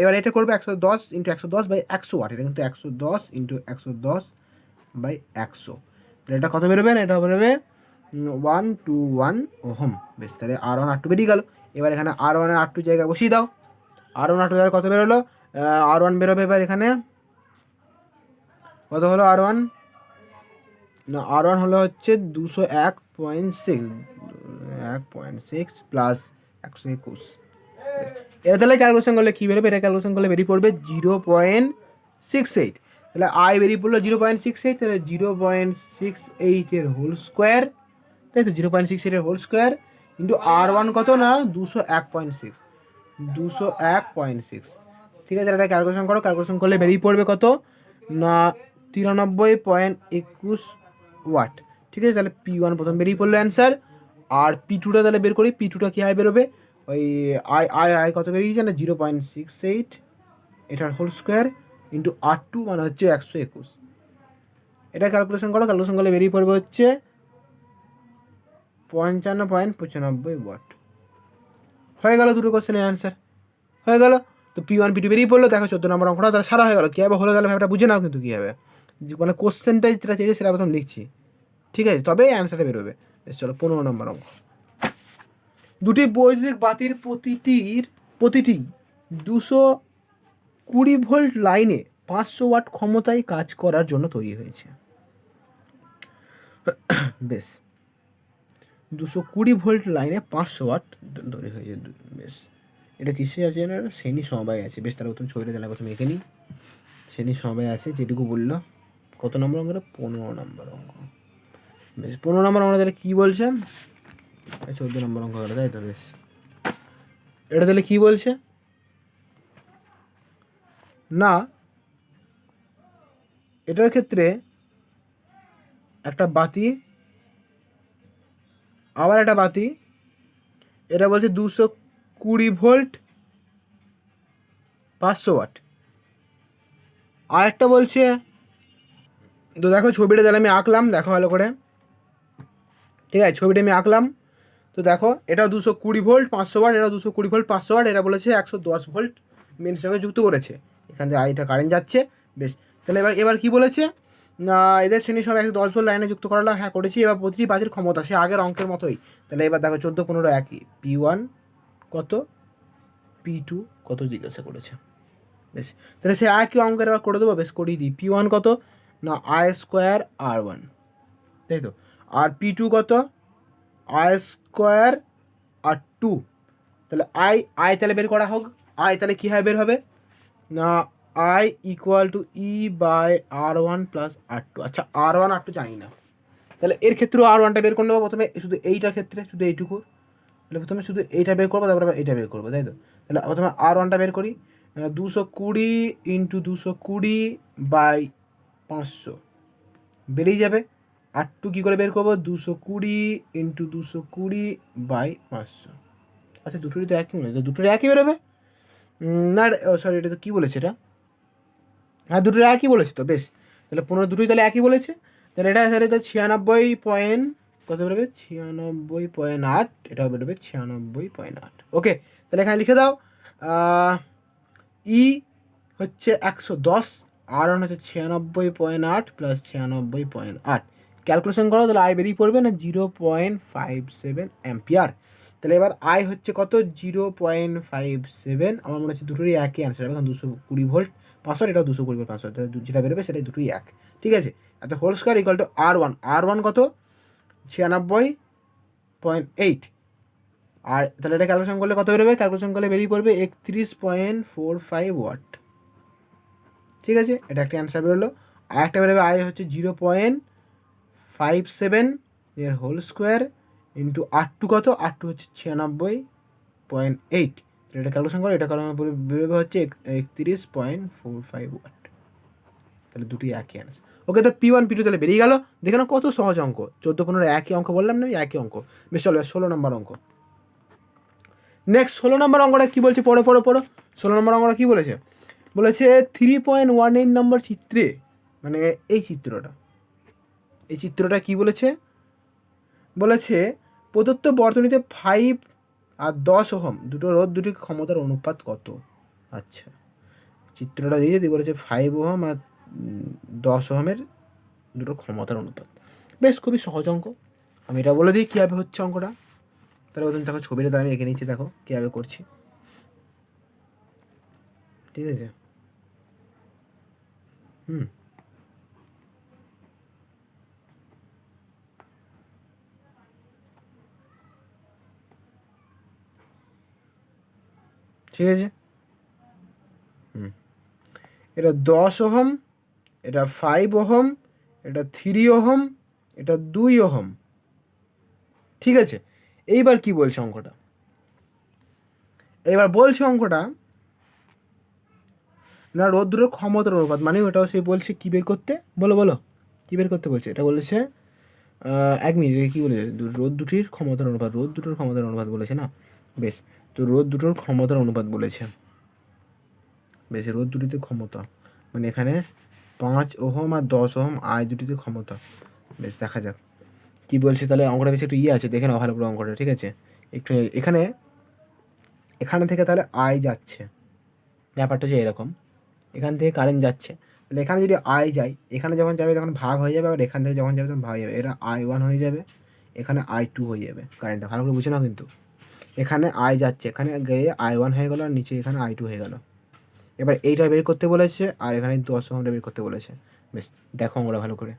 এবার এটা করবে 110 ইন্টু 110 বাই 100 ওয়াট, এটা কিন্তু 110 ইন্টু 110 বাই 100, তাহলে এটা কত বেরোবে না, এটা বেরোবে 121 ওহম। বেশ, তাহলে R1 R2 বেরিয়ে গেল। এবার এখানে R1 আর R2 জায়গায় বসিয়ে দাও। R1 R2 জায়গায় কত বেরোলো? R1 বেরোবে এবার এখানে কত হলো R1 না, R1 হলো হচ্ছে 201.6 প্লাস 121। এটা তাহলে ক্যালকুলেশন করলে কী বেরোবে? এটা ক্যালকুলেশন করলে বেরিয়ে পড়বে 0.68। তাহলে আই বেরিয়ে পড়লো 0.68, তাহলে 0.68 হোল স্কোয়ার, তাই তো 0.68 হোল স্কোয়ার ইন্টু R1 কত না 201.6, ঠিক আছে। এটা ক্যালকুলেশন করো, ক্যালকুলেশন করলে বেরিয়ে পড়বে কত না 93.21 ওয়াট, ঠিক আছে। তাহলে P1 প্রথম বেরিয়ে পড়লো অ্যান্সার। আর P2টা তাহলে বের করি, P2টা কী হয় বেরোবে? ওই আই কত বেরিয়েছে না 0.68 এটার হোল স্কোয়ার ইন্টু R2 মানে হচ্ছে 121। এটা ক্যালকুলেশন করো, ক্যালকুলেশন করলে বেরিয়ে পড়বে হচ্ছে 55.95 ওয়াট। হয়ে গেল দুটো কোশ্চেনের অ্যান্সার, হয়ে গেল। তো P1 P2 বেরিয়ে পড়লো। দেখো 14 নম্বর অঙ্কটা তাহলে সারা হয়ে গেলো। কীভাবে হলো তাহলে ভাবটা বুঝে নাও, কিন্তু কী হবে মানে কোশ্চেনটা যেটা চেয়েছে সেটা প্রথম লিখছি, ঠিক আছে, তবেই অ্যান্সারটা বেরোবে। বেশ, চলো 15 নম্বর অঙ্ক। দুটি বৈদ্যুতিক বাতির প্রতিটি 220 ভোল্ট লাইনে 500 ওয়াট ক্ষমতায় কাজ করার জন্য তৈরি হয়েছে। বেশ, 220 ভোল্ট লাইনে 500 ওয়াট তৈরি হয়েছে। বেশ, এটা কিসে আছে না, শ্রেণী সমবায় আছে। বেশ, তাহলে প্রথম ছবিটা তাহলে প্রথমে এঁকে নিই। শ্রেণী সমবায় আছে যেটুকু বললো। কত নম্বর অঙ্কটা? 15 নম্বর অঙ্ক। বেশ, 15 নম্বর অঙ্কটা তাহলে কী বলছে? 14 নম্বর অঙ্ক গেলো, তাই তো। বেশ, এটা তাহলে কী বলছে না, এটার ক্ষেত্রে একটা বাতি, আবার একটা বাতি, এটা বলছে 220 ভোল্ট 500 ওয়াট। আর একটা বলছে, তো দেখো ছবিটা তাহলে আমি আঁকলাম, দেখো ভালো করে, ঠিক আছে, ছবিটা আমি আঁকলাম। তো দেখো এটা 220 ভোল্ট 500 ওয়াট, এটা 220 ভোল্ট 500 ওয়াট, এটা বলেছে 110 ভোল্ট মেনের সঙ্গে যুক্ত করেছে। এখান থেকে আইটা কারেন্ট যাচ্ছে। বেশ, তাহলে এবার কী বলেছে না, এদের শ্রেণী সব 110 ভোল্ট লাইনে যুক্ত করালো। হ্যাঁ করেছি। এবার প্রতিটি বাতির ক্ষমতা সে আগের অঙ্কের মতোই। তাহলে এবার দেখো 14 15 একই, P1 কত P2 কত জিজ্ঞাসা করেছে। বেশ, তাহলে সে একই অঙ্কের এবার করে দেবো। বেশ, করিয়ে দিই। P1 কত না I স্কোয়ার R1, তাই তো। আর P2 কত I স্কোয়ার R2। তাহলে আই তাহলে বের করা হোক। আই তাহলে কী হয় বের হবে না I equal to E by R1 plus R2। আচ্ছা, R1 R2 জানি না, তাহলে এর ক্ষেত্রেও R1টা বের করে নেবো প্রথমে, শুধু এইটার ক্ষেত্রে শুধু এইটুকু। তাহলে প্রথমে শুধু এইটা বের করবো, তারপরে এইটা বের করবো, তাই তো। তাহলে প্রথমে R1টা বের করি। 220 ইন্টু 220 বাই 500 বেরিয়ে যাবে। R2 কী করে বের করবো? 220 ইন্টু 220 বাই 500। আচ্ছা, দুটোরই তো একই মনে হয়, দুটোরই একই বেরোবে না? সরি, এটা তো কী বলেছে এটা? হ্যাঁ, দুটোর একই বলেছে তো। বেশ, তাহলে 15 দুটোই তাহলে একই বলেছে। তাহলে এটা তাহলে 96 পয়েন্ট কত বেরোবে? 96.8। এটাও বেরোবে 96.8। ওকে, তাহলে এখানে লিখে দাও। ই হচ্ছে 110, R1 হচ্ছে 96.8 প্লাস 96.8। ক্যালকুলেশন করো, তাহলে আই বেরিয়ে পড়বে না 0.57 অ্যাম্পিয়ার। তাহলে এবার আই হচ্ছে কত? 0.57। আমার মনে হচ্ছে দুটোরই একই অ্যান্সার হবে, কারণ 220 ভোল্ট 500, এটাও 220 ভোল্ট 500, তাহলে যেটা বেরোবে সেটাই দুটোই এক, ঠিক আছে। এত whole square equal to R1 কত 96.8। আর তাহলে এটা ক্যালকুলেশন করলে কত বেরোবে? ক্যালকুলেশন করলে বেরিয়ে পড়বে 31.45 ওয়াট। ঠিক আছে, এটা একটা অ্যান্সার বেরোলো। আর একটা বেরোবে আই হচ্ছে 0.57 এর হোল স্কোয়ার ইন্টু R2 কত? R2 হচ্ছে 96.8। এটা ক্যালকুলেশন করে এটা কারণ বেরোবে হচ্ছে 31.45 ওয়াট। তাহলে দুটি একই অ্যান্সার। ওকে, তো P1 P2 তাহলে বেরিয়ে গেল। দেখে না কত সহজ অঙ্ক, 14-15 একই অঙ্ক বললাম না, একই অঙ্ক। বেশ, চলো 16 নম্বর অঙ্ক। নেক্সট 16 নম্বর অঙ্কটা কী বলছে? পড়ো 16 নম্বর অঙ্কটা কী বলেছে? বলেছে 3.18 নম্বর চিত্রে, মানে এই চিত্রটা কি বলেছে? বলেছে প্রদত্ত বর্তনীতে 5 আর 10 ওহম দুটো রোধ দুটির ক্ষমতার অনুপাত কত? আচ্ছা, চিত্রটা দিয়ে যদি বলেছে 5 ওহম আর 10 ওহমের দুটো ক্ষমতার অনুপাত, বেশ খুবই সহজ অঙ্ক। আমি এটা বলে দিই কীভাবে হচ্ছে অঙ্কটা। তাহলে প্রথম দেখো ছবিটা আমি এঁকে নিচ্ছি, দেখো কীভাবে করছি। ঠিক আছে, ঠিক আছে। এটা 10 ওহম, এটা 5 ওহম, এটা 3 ওহম, এটা 2 ওহম। ঠিক আছে, এইবার কি বলছে অঙ্কটা? এবার বলছে অঙ্কটা না রোদ দুটোর ক্ষমতার অনুপাত, মানে ওটাও সে বলছে কী বের করতে, বলো কী বের করতে বলছে? এটা বলেছে 1 মিনিট, কী বলেছে? রোদ দুটির ক্ষমতার অনুপাত, রোদ দুটোর ক্ষমতার অনুপাত বলেছে না? বেশ, তো রোদ দুটোর ক্ষমতার অনুপাত বলেছে। বেশ, রোদ দুটিতে ক্ষমতা মানে এখানে 5 ওহম আর 10 ওহম আই দুটিতে ক্ষমতা। বেশ, দেখা যাক কী বলছে। তাহলে অঙ্কটা বেশি একটু আছে, দেখে নাও ভালো করে অঙ্কটা। ঠিক আছে, একটু এখানে থেকে তাহলে আই যাচ্ছে, ব্যাপারটা হচ্ছে এরকম। এখান থেকে কারেন্ট যাচ্ছে, তাহলে এখানে যদি আই যায়, এখানে যখন যাবে তখন ভাগ হয়ে যাবে, আর এখান থেকে যখন যাবে তখন ভাগ হয়ে যাবে। এটা I1 হয়ে যাবে, এখানে I2 হয়ে যাবে। কারেন্টটা ভালো করে বুঝে নাও কিন্তু। এখানে আই যাচ্ছে, এখানে গিয়ে I1 হয়ে গেলো, আর নিচে এখানে I2 হয়ে গেল। এবার এইটা বের করতে বলেছে, আর এখানে 10 ওহমটা বের করতে বলেছে। বেশ, দেখো অঙ্কটা ভালো করে।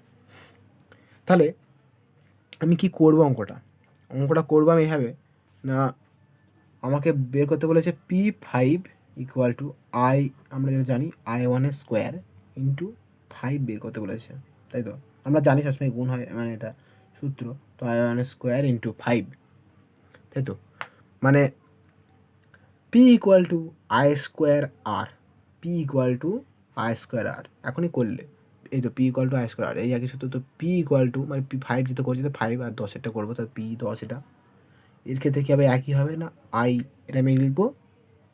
তাহলে আমি কি করবো? অঙ্কটা করবো আমি এভাবে না, আমাকে বের করতে বলেছে P5 ইকুয়াল টু আই, আমরা যেটা জানি I1 স্কোয়ার ইন্টু 5 বের করতে বলেছে, তাই তো? আমরা জানি সবসময় গুণ হয়, মানে এটা সূত্র। তো I1 স্কোয়ার ইন্টু 5, তাই তো? মানে P equal to I square R, P equal to I square R. এখনই করলে এই তো P equal to I square R, এই একই সূত্র। তো P ইকুয়াল টু মানে P5 যেটা করছি, তো 5 আর 10 এটা করবো, তাহলে P10 এটা। এর ক্ষেত্রে কী হবে? একই হবে না? আই এটা আমি লিখবো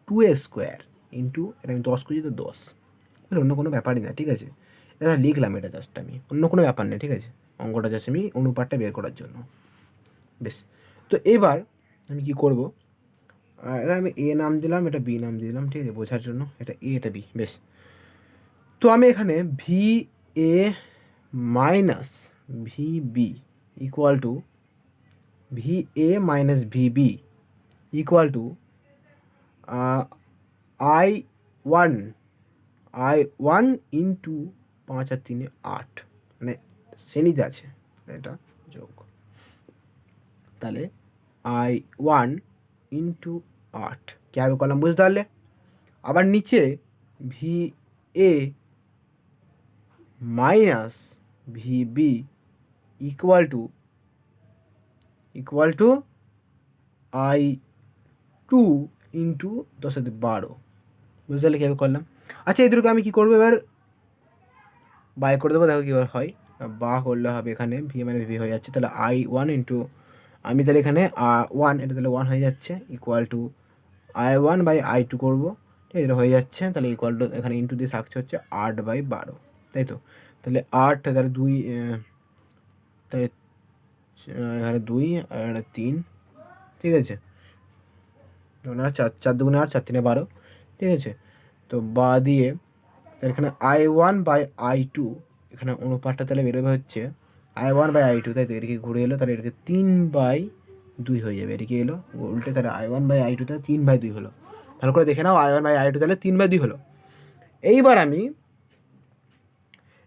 2a স্কোয়ার ইন্টু এটা আমি 10 করছি, তো 10। অন্য কোনো ব্যাপারই না, ঠিক আছে? এটা লিখলাম, এটা জাস্ট আমি, অন্য কোনো ব্যাপার নেই। ঠিক আছে, অঙ্কটা জাস্ট আমি অনুপাতটা বের করার জন্য। বেশ, তো এবার আমি কি করব? এটা আমি এ নাম দিলাম, এটা বি নাম দিলাম, ঠিক আছে, বোঝার জন্য। এটা এ, এটা বি। বেশ, তো আমি এখানে V A minus V B equal to V A minus V B equal to I1 into 5 আর 3 8, মানে শ্রেণীতে আছে এটা যোগ। তাহলে I1 ইন্টু 8 কীভাবে করলাম বুঝতে পারলে? আবার নিচে V A minus V B equal to I2 into 10 আর 12, বুঝতে পারলে কীভাবে করলাম? আচ্ছা, এই দুটোকে আমি কী করবো এবার? বাই করে দেবো, দেখো কীভাবে হয়। বা করলে হবে এখানে ভি মানে ভি হয়ে যাচ্ছে, তাহলে I1 ইন্টু, আমি তাহলে এখানে 1, এটা তাহলে 1 হয়ে যাচ্ছে, equal to I1 by I2 করবো, ঠিক আছে, এটা হয়ে যাচ্ছে। তাহলে ইকুয়াল টু এখানে ইন্টু দিয়ে থাকছে হচ্ছে 8/12, তাই তো? তাহলে 8, তাহলে 2, তাহলে এখানে 2 আর এখানে 3, ঠিক আছে, 4, 4 দুগুণে 8, 4 3 12, ঠিক আছে। তো বা দিয়ে তাহলে এখানে I1 বাই I2, এখানে অনুপাতটা তাহলে বেরোবে হচ্ছে I1 বাই I2, তাই তো? এদিকে ঘুরে এলো, তাহলে এদিকে 3/2 হয়ে যাবে। এদিকে এলো উল্টে, তাহলে I1 বাই I2 তাহলে 3/2 হলো। ভালো করে দেখে নাও, I1 বাই I2 তাহলে 3/2 হলো। এইবার আমি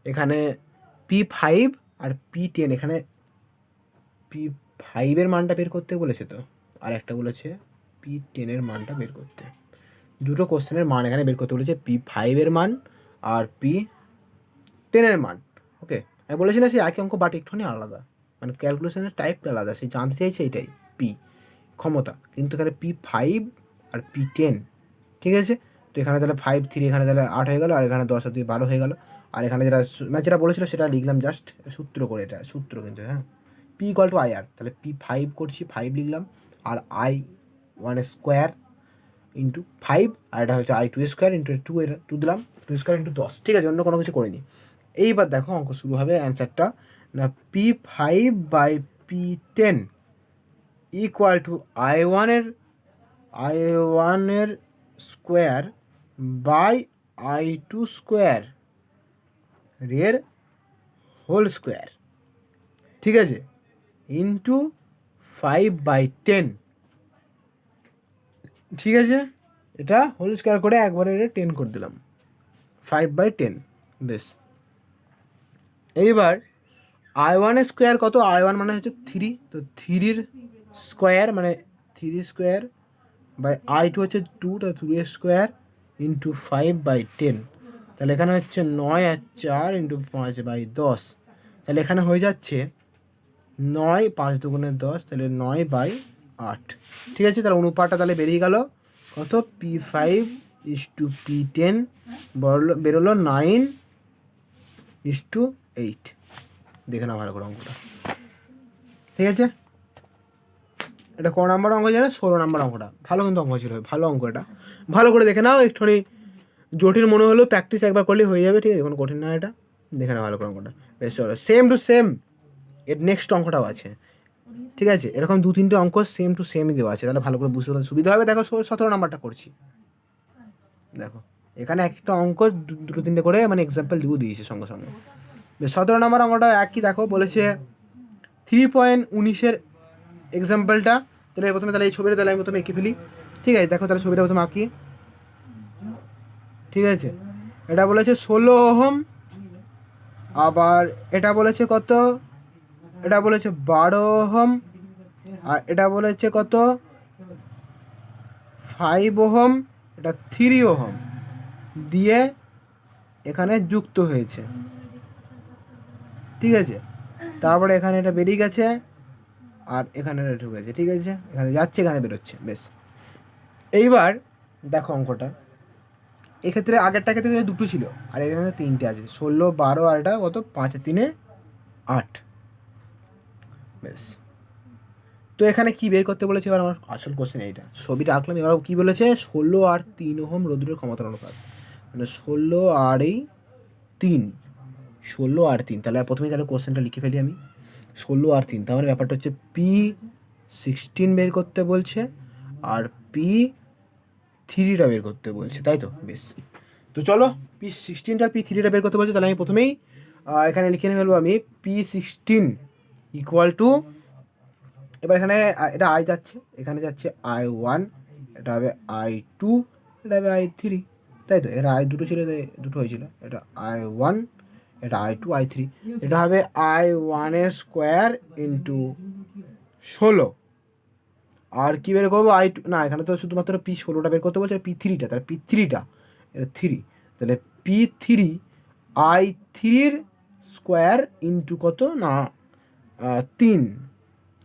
এখানে P5 আর P10 এখানে P5-এর মানটা বের করতে বলেছে তো, আর একটা বলেছে P10-এর মানটা বের করতে। দুটো কোশ্চেনের মান এখানে বের করতে বলেছে, P5-এর মান আর P10-এর মান। ওকে, আমি বলেছি না সেই একই অঙ্ক বাট একটুখানি আলাদা, মানে ক্যালকুলেশনের টাইপটা আলাদা, সেই জানতে চাইছে এইটাই পি ক্ষমতা, কিন্তু এখানে P5 আর P10, ঠিক আছে। তো এখানে তাহলে 5 3, এখানে তাহলে 8 হয়ে গেল, আর এখানে 10 আর 2 12 হয়ে গেল। আর এখানে যেটা বলেছিল সেটা লিখলাম জাস্ট সূত্র করে, এটা সূত্র কিন্তু, হ্যাঁ। P = IR, তাহলে P5 করছি, 5 লিখলাম, আর I1 স্কোয়ার ইন্টু 5, আর এটা হচ্ছে I2 স্কোয়ার ইন্টু 2, এটা 2 দিলাম, 2 স্কোয়ার ইন্টু 10, ঠিক আছে, অন্য কোনো কিছু করিনি। এইবার দেখো অঙ্ক শুরু হবে, অ্যান্সারটা না P5/P10 ইকুয়াল টু I1-এর স্কোয়ার বাই I2 স্কোয়ার এর হোল স্কোয়ার, ঠিক আছে, ইন্টু 5/10, ঠিক আছে। এটা হোল স্কোয়ার করে একবারে এটা 10 করে দিলাম, 5/10, বেশ। এইবার I1-এর স্কোয়ার কত, I1 মানে হচ্ছে 3, তো 3-র স্কোয়ার মানে 3 স্কোয়ার বাই I2 হচ্ছে 2, তো 2 স্কোয়ার ইন্টু 5/10, তাহলে এখানে হচ্ছে 9 আর 4 ইন্টু 5/10, তাহলে এখানে হয়ে যাচ্ছে 9, 5 দুগুণে 10, তাহলে 9/8, ঠিক আছে। তাহলে অনুপাতটা তাহলে বেরিয়ে গেল কত, P5/P10 বেরোলো 9:8। দেখে নাও ভালো করে অঙ্কটা, ঠিক আছে। এটা ক নাম্বার অঙ্ক জানে, 16 নাম্বার অঙ্কটা, ভালো কিন্তু অঙ্ক ছিল, ভালো অঙ্ক, এটা ভালো করে দেখে নাও। একটুখানি জটিল মনে হলেও প্র্যাকটিস একবার করলেই হয়ে যাবে, ঠিক আছে, কোনো কঠিন না, এটা দেখে নাও ভালো করে অঙ্কটা। বেশ, চলো সেম টু সেম এর নেক্সট অঙ্কটাও আছে, ঠিক আছে। এরকম 2-3টে অঙ্ক সেম টু সেমই দেওয়া আছে, তাহলে ভালো করে বুঝতে পারলে সুবিধা হবে। দেখো 17 নাম্বারটা করছি, দেখো এখানে একটা অঙ্ক 2-3টে করে মানে এক্সাম্পল দিয়েছে সঙ্গে সঙ্গে। বেশ, 17 নাম্বার অঙ্কটা একই, দেখো বলেছে 3.19-এর এক্সাম্পলটা। তাহলে প্রথমে তাহলে এই ছবিটা তাহলে আমি প্রথমে এঁকে ফেলি, ঠিক আছে। দেখো তাহলে ছবিটা প্রথমে আঁকি, ঠিক আছে। এটা বলেছে 16 ওহম, আবার এটা বলেছে কত, এটা বলেছে 12 ওহম, আর এটা বলেছে কত 5 ওহম, এটা 3 ওহম দিয়ে এখানে যুক্ত হয়েছে, ঠিক আছে। তারপরে এখানে এটা বেরিয়ে গেছে, আর এখানে এটা ঢুকেছে, ঠিক আছে, এখানে যাচ্ছে, এখানে বেরোচ্ছে, বেশ। এইবার দেখো অঙ্কটা, এক্ষেত্রে আগেরটা ক্ষেত্রে 2টো ছিল, আর এখানে 3টে আছে, 16 12, আর এটা কত 5 আর 3 8, বেশ। তো এখানে কি বের করতে বলেছে, এবার আমার আসল কোশ্চেন এইটা, ছবিটা আঁকলাম, এবার কী বলেছে, 16 আর 3 ওহম রোধের ক্ষমতার অনুপাত, মানে 16 আর 3, 16 আর 3, তাহলে প্রথমেই তাহলে কোশ্চেনটা লিখে ফেলি আমি, 16 আর 3, তাহলে ব্যাপারটা হচ্ছে P16 বের করতে বলছে, আর P3টা বের করতে বলছে, তাই তো, বেশ। তো চলো P16 আর P3টা বের করতে বলছে, তাহলে আমি প্রথমেই এখানে লিখে ফেলবো আমি P16 ইকুয়াল টু, এবার এখানে এটা I যাচ্ছে, এখানে যাচ্ছে I1, এটা হবে I2, এটা হবে I3, তাই তো, এটা I দুটো ছিল, দুটো হয়েছিল, এটা I1, এটা I2 I3, এটা হবে I1 স্কোয়ার ইন্টু 16, আর কী বের করবো I2, না এখানে তো শুধুমাত্র P16টা বের করতে বলছে, P3টা, তাহলে P3টা এটা 3, তাহলে P3 I3-র স্কোয়ার ইন্টু কত না 3,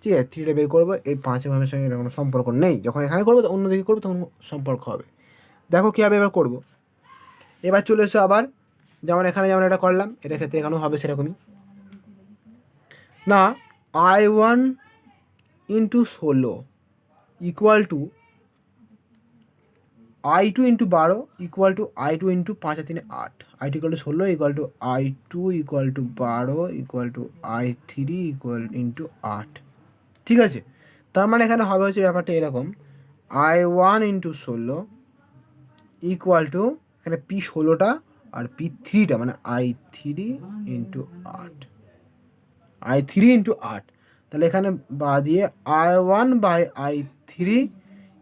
ঠিক আছে, 3টা বের করবো। এই 5 ভাবের সঙ্গে এটা কোনো সম্পর্ক নেই, যখন এখানে করবো অন্যদিকে করবো তখন সম্পর্ক হবে। দেখো কীভাবে এবার করবো, এবার চলে এসো আবার যেমন এখানে যেমন এটা করলাম, এটার ক্ষেত্রে এখানেও হবে সেরকমই, না I1 into 16 equal to I2 into 12 equal to I2 into 5 আর 3 8, I2 equal to 16 equal to I2 equal to 12 equal to I3 equal into 8, ঠিক আছে। তার মানে এখানে হবে হচ্ছে ব্যাপারটা এরকম, I1 ইন্টু 16 ইকুয়াল টু এখানে P16টা আর P3টা মানে I3 ইন্টু 8, I3 ইন্টু 8, তাহলে এখানে বা দিয়ে I1 by I3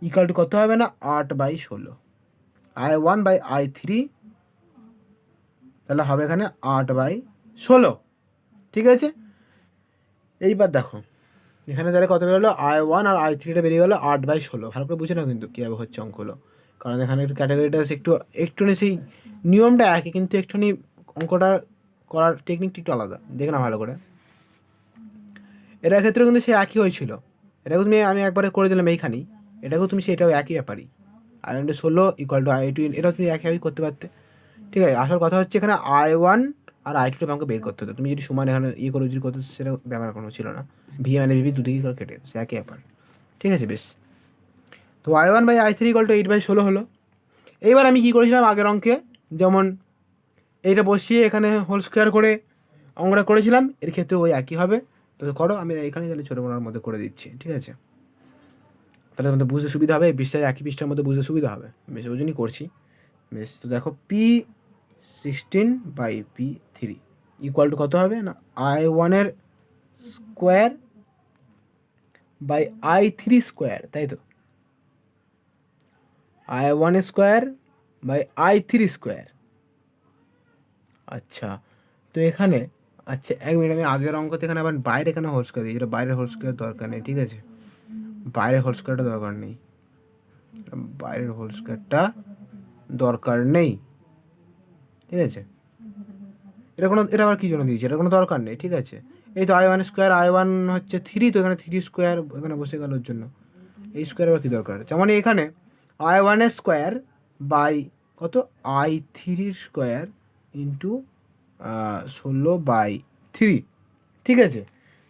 equal to কত হবে না 8/16, I1 বাই I3 তাহলে হবে এখানে 8/16, ঠিক আছে। এইবার দেখো এখানে তাহলে কত বেরোলো I1 আর I3টা বেরিয়ে গেলো 8/16। ভালো করে বুঝে নাও কিন্তু কীভাবে হচ্ছে অঙ্কগুলো, কারণ এখানে ক্যাটাগরিটা একটুখানি সেই নিয়মটা একই, কিন্তু একটুখানি অঙ্কটা করার টেকনিকটা একটু আলাদা, দেখে না ভালো করে। এটার ক্ষেত্রে কিন্তু সে একই হয়েছিল, এটাকেও তুমি আমি একবারে করে দিলাম এইখানেই, এটাকেও তুমি সেটাও একই ব্যাপারই, I1 = I2, এটাও তুমি একইভাবে করতে পারতে। ঠিক আছে, আসল কথা হচ্ছে এখানে I1 আর I2টা আমাকে বের করতে হতো। তুমি যদি সমান এখানে করে যদি করতে, সেটা ব্যাপার কোনো ছিল না, ভি মানে ভিভি দুদিকে করে কেটে সে একই ব্যাপার। ঠিক আছে বেশ, তো I1/I3 = 8/16 হলো। এইবার আমি কী করেছিলাম আগের অঙ্কে, যেমন এইটা বসিয়ে এখানে হোল স্কোয়ার করে অঙ্কটা করেছিলাম, এর ক্ষেত্রে ওই একই হবে। তো করো, আমি এখানে তাহলে ছোটো বোনার মধ্যে করে দিচ্ছি। ঠিক আছে, তাহলে তোমাদের বুঝতে সুবিধা হবে, পৃষ্ঠায় একই পৃষ্ঠার মধ্যে বুঝতে সুবিধা হবে, বেশ ওই জন্যই করছি। বেশ, তো দেখো P16/P3 = কত হবে না I1 square by I3 square, তাই তো I1 square by I3 square. আচ্ছা, তো এখানে আচ্ছা 1 মিনিট, আমি আগের অঙ্কতে এখানে আবার বাইরে এখানে হোল স্কোয়ার দিই, এটা বাইরের হোল স্কোয়ার দরকার নেই। ঠিক আছে, বাইরের হোল স্কোয়ারটা দরকার নেই, বাইরের হোল স্কোয়ারটা দরকার নেই। ঠিক আছে, এটা আবার কী জন্য দিয়েছে, এটা কোনো দরকার নেই। ঠিক আছে, এই তো I1 স্কোয়ার, I1 হচ্ছে 3, তো এখানে 3 স্কোয়ার এখানে বসে গেল ওর জন্য, এই স্কোয়ার আবার কী দরকার। যেমন এখানে I1 স্কোয়ার বাই কত I3 স্কোয়ার ইন্টু 16/3। ঠিক আছে,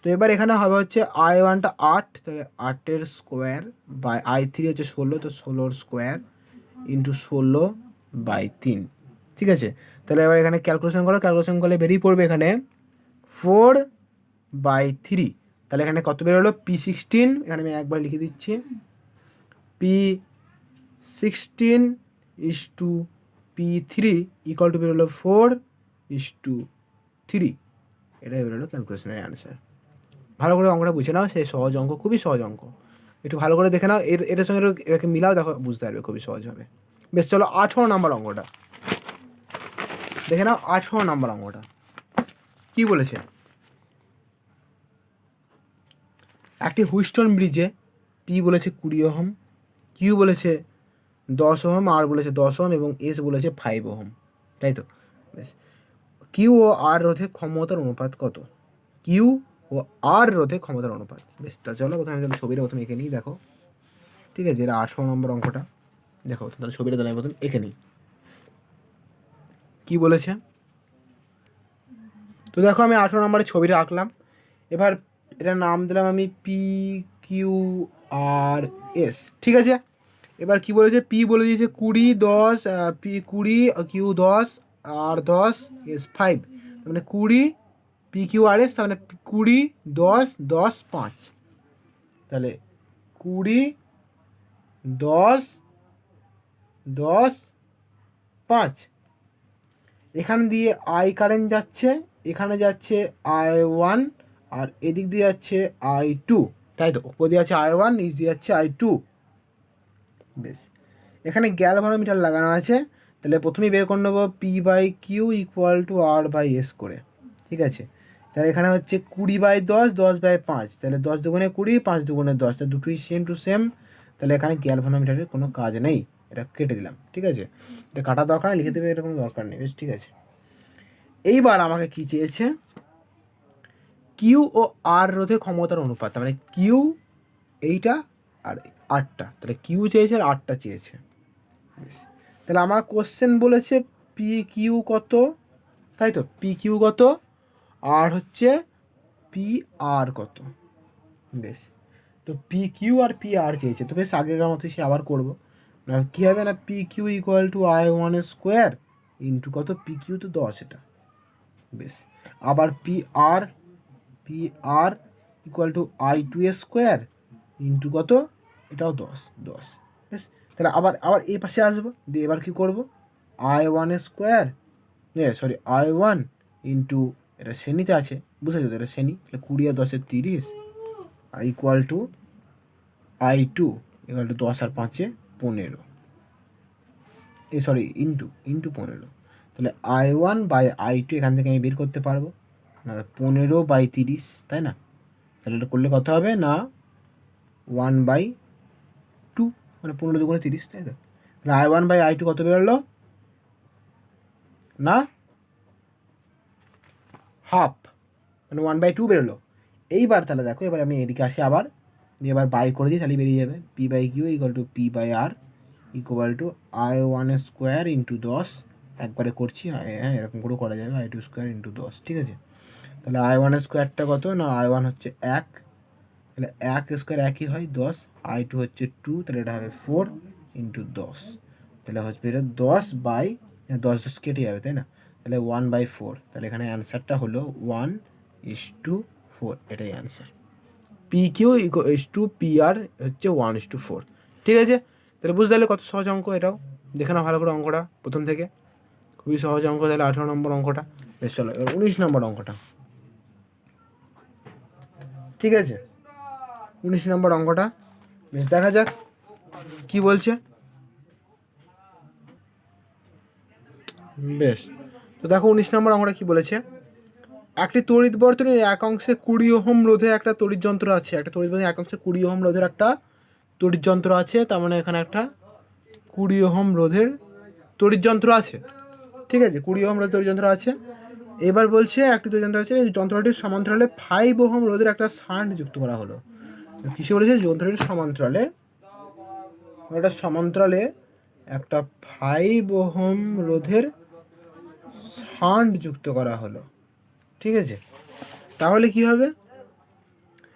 তো এবার এখানে হবে হচ্ছে I1টা 8, তাহলে 8 স্কোয়ার বাই I3 হচ্ছে 16, তো 16 স্কোয়ার ইন্টু 16/3। ঠিক আছে, তাহলে এবার এখানে ক্যালকুলেশন করলে বেরিয়ে পড়বে এখানে 4/3। তাহলে এখানে কত বেরোলো P16, এখানে আমি একবার লিখে দিচ্ছি, P16:P3 = বেরোলো 4:3। এটাই বেরোলো ক্যালকুলেশনের অ্যান্সার। ভালো করে অঙ্কটা বুঝে নাও, সেই সহজ অঙ্ক, খুবই সহজ অঙ্ক, একটু ভালো করে দেখে নাও, এটার সঙ্গে এটাকে মিলাও, দেখো বুঝতে পারবে খুবই সহজ হবে। বেশ, চলো 18 নম্বর অঙ্কটা দেখে নাও। 18 নম্বর অঙ্কটা কী বলেছে, একটি হুইস্টন ব্রিজে P বলেছে 20 ওহম, Q বলেছে 10 ওহম, R বলেছে 10 ওহম এবং S বলেছে 5 ওহম, তাই তো। বেশ, কিউ ও আর রোধে ক্ষমতার অনুপাত কত? কিউ ও আর রোধে ক্ষমতার অনুপাত। বেশ, তা চলো প্রথমে আমি ছবিটা প্রথমে এঁকে নিই, দেখো। ঠিক আছে, এটা 18 নম্বর অঙ্কটা, দেখো তাহলে ছবিটা তাহলে প্রথম এঁকে নিই। কী বলেছে, তো দেখো আমি 18 নম্বরের ছবিটা আঁকলাম। এবার এটার নাম দিলাম আমি PQRS। ঠিক আছে, এবার কি বলেছে, P বলে দিয়েছে 20, 10, P20, Q10, R10, S5, তার মানে 20 PQRS, তার মানে 20, 10, 10, 5, তাহলে 20, 10, 10, 5। এখান দিয়ে I কারেন্ট যাচ্ছে, এখানে যাচ্ছে I1, আর এদিক দিয়ে যাচ্ছে I2, তাই তো, উপর দিয়ে আছে I1, নিচ দিয়ে যাচ্ছে I2। বেশ, এখানে গ্যালভানোমিটার লাগানো আছে, তাহলে প্রথমেই বের করে নেবো P/Q = R/S করে। ঠিক আছে, তাহলে এখানে হচ্ছে 20/10, 10/5, তাহলে 10 দুগুণে 20, 5 দুগুণে 10, তাহলে দুটোই সেম টু সেম, তাহলে এখানে গ্যালভানোমিটারের কোনো কাজ নেই, এটা কেটে দিলাম। ঠিক আছে, এটা কাটা দরকার নেই, লিখে দেবে, এটা কোনো দরকার নেই। বেশ, ঠিক আছে, এইবার আমাকে কী চেয়েছে, কিউ ও আর রোধে ক্ষমতার অনুপাত, তার মানে কিউ এইটা আর আরটা, তাহলে কিউ চেয়েছে আর আরটা চেয়েছে। তাহলে আমার কোশ্চেন বলেছে পি কিউ কত, তাই তো, পি কিউ কত, আর হচ্ছে পি আর কত। বেশ, তো P Q R P R চেয়েছে, তো বেশ আগেকার মতোই সে আবার করবো না, কী হবে না PQ = I1 স্কোয়ার ইন্টু কত, পি কিউ তো 10, এটা। বেশ, আবার P R I2 square into কত, এটাও 10, 10। বেশ, তাহলে আবার এই পাশে আসবো, দিয়ে এবার কী করবো, I1 স্কোয়ার, I1 ইন্টু, এটা শ্রেণীতে আছে, বুঝেছো তো, এটা শ্রেণী, তাহলে 20 আর 10 30, আর = I2 = 10 আর 5 15, ইন্টু 15, তাহলে I1/I2 এখান থেকে আমি বের করতে পারবো 15/30, তাই না। তাহলে এটা করলে কত হবে না 1/2, মানে 15×2 = 30, তাই তো? তাহলে I1/I2 কত বেরোলো না হাফ, মানে 1/2 বেরোলো। এইবার তাহলে দেখো, এবার আমি এদিকে আসি আবার, দিয়ে এবার বাই করে দিই, তাহলে বেরিয়ে যাবে P/Q = P/R = I1² × 10, একবারে করছি, হ্যাঁ এরকম করে করা যাবে, I2² × 10, ঠিক আছে? তাহলে I1² কত না I1 হচ্ছে 1, তাহলে 1² একই হয় 10, I2 হচ্ছে 2, তাহলে এটা হবে 4 × 10, তাহলে হচ্ছে এটা 10/10 কেটে যাবে, তাই না? তাহলে 1/4, তাহলে এখানে অ্যান্সারটা হলো 1:4, এটাই অ্যান্সার। PQ = PR হচ্ছে 1:4, ঠিক আছে? তাহলে বুঝতে পারলে কত সহজ অঙ্ক, এটাও দেখে না ভালো করে অঙ্কটা প্রথম থেকে, খুবই সহজ অঙ্ক। তাহলে 18 নম্বর অঙ্কটা। বেশ, চলো এবার 19 নম্বর অঙ্কটা, ঠিক আছে? 19 নম্বর অঙ্কটা বেশ দেখা যাক কি বলছে। বেশ, তো দেখো 19 নম্বর অঙ্কটা কি বলেছে। একটি তড়িৎ বর্তনীর এক অংশে 20 ওহম রোধের একটা তড়িৎ যন্ত্র আছে। একটা তড়িৎ বর্তনীর এক অংশে 20 ওহম রোধের একটা তড়িৎ যন্ত্র আছে, তার মানে এখানে একটা 20 ওহম রোধের তড়িৎ যন্ত্র আছে, ঠিক আছে? 20 ওহম রোধের তড়িৎ যন্ত্র আছে। এবার বলছে একটি তড়িৎ যন্ত্র আছে, এই যন্ত্রটির সমান্তরালে 5 ওহম রোধের একটা শান্ট যুক্ত করা হলো। কিসে বলেছে? যন্ত্রটির সমান্তরালে একটা 5 ওহম রোধের শান্ট যুক্ত করা হলো, ঠিক আছে? তাহলে কি হবে?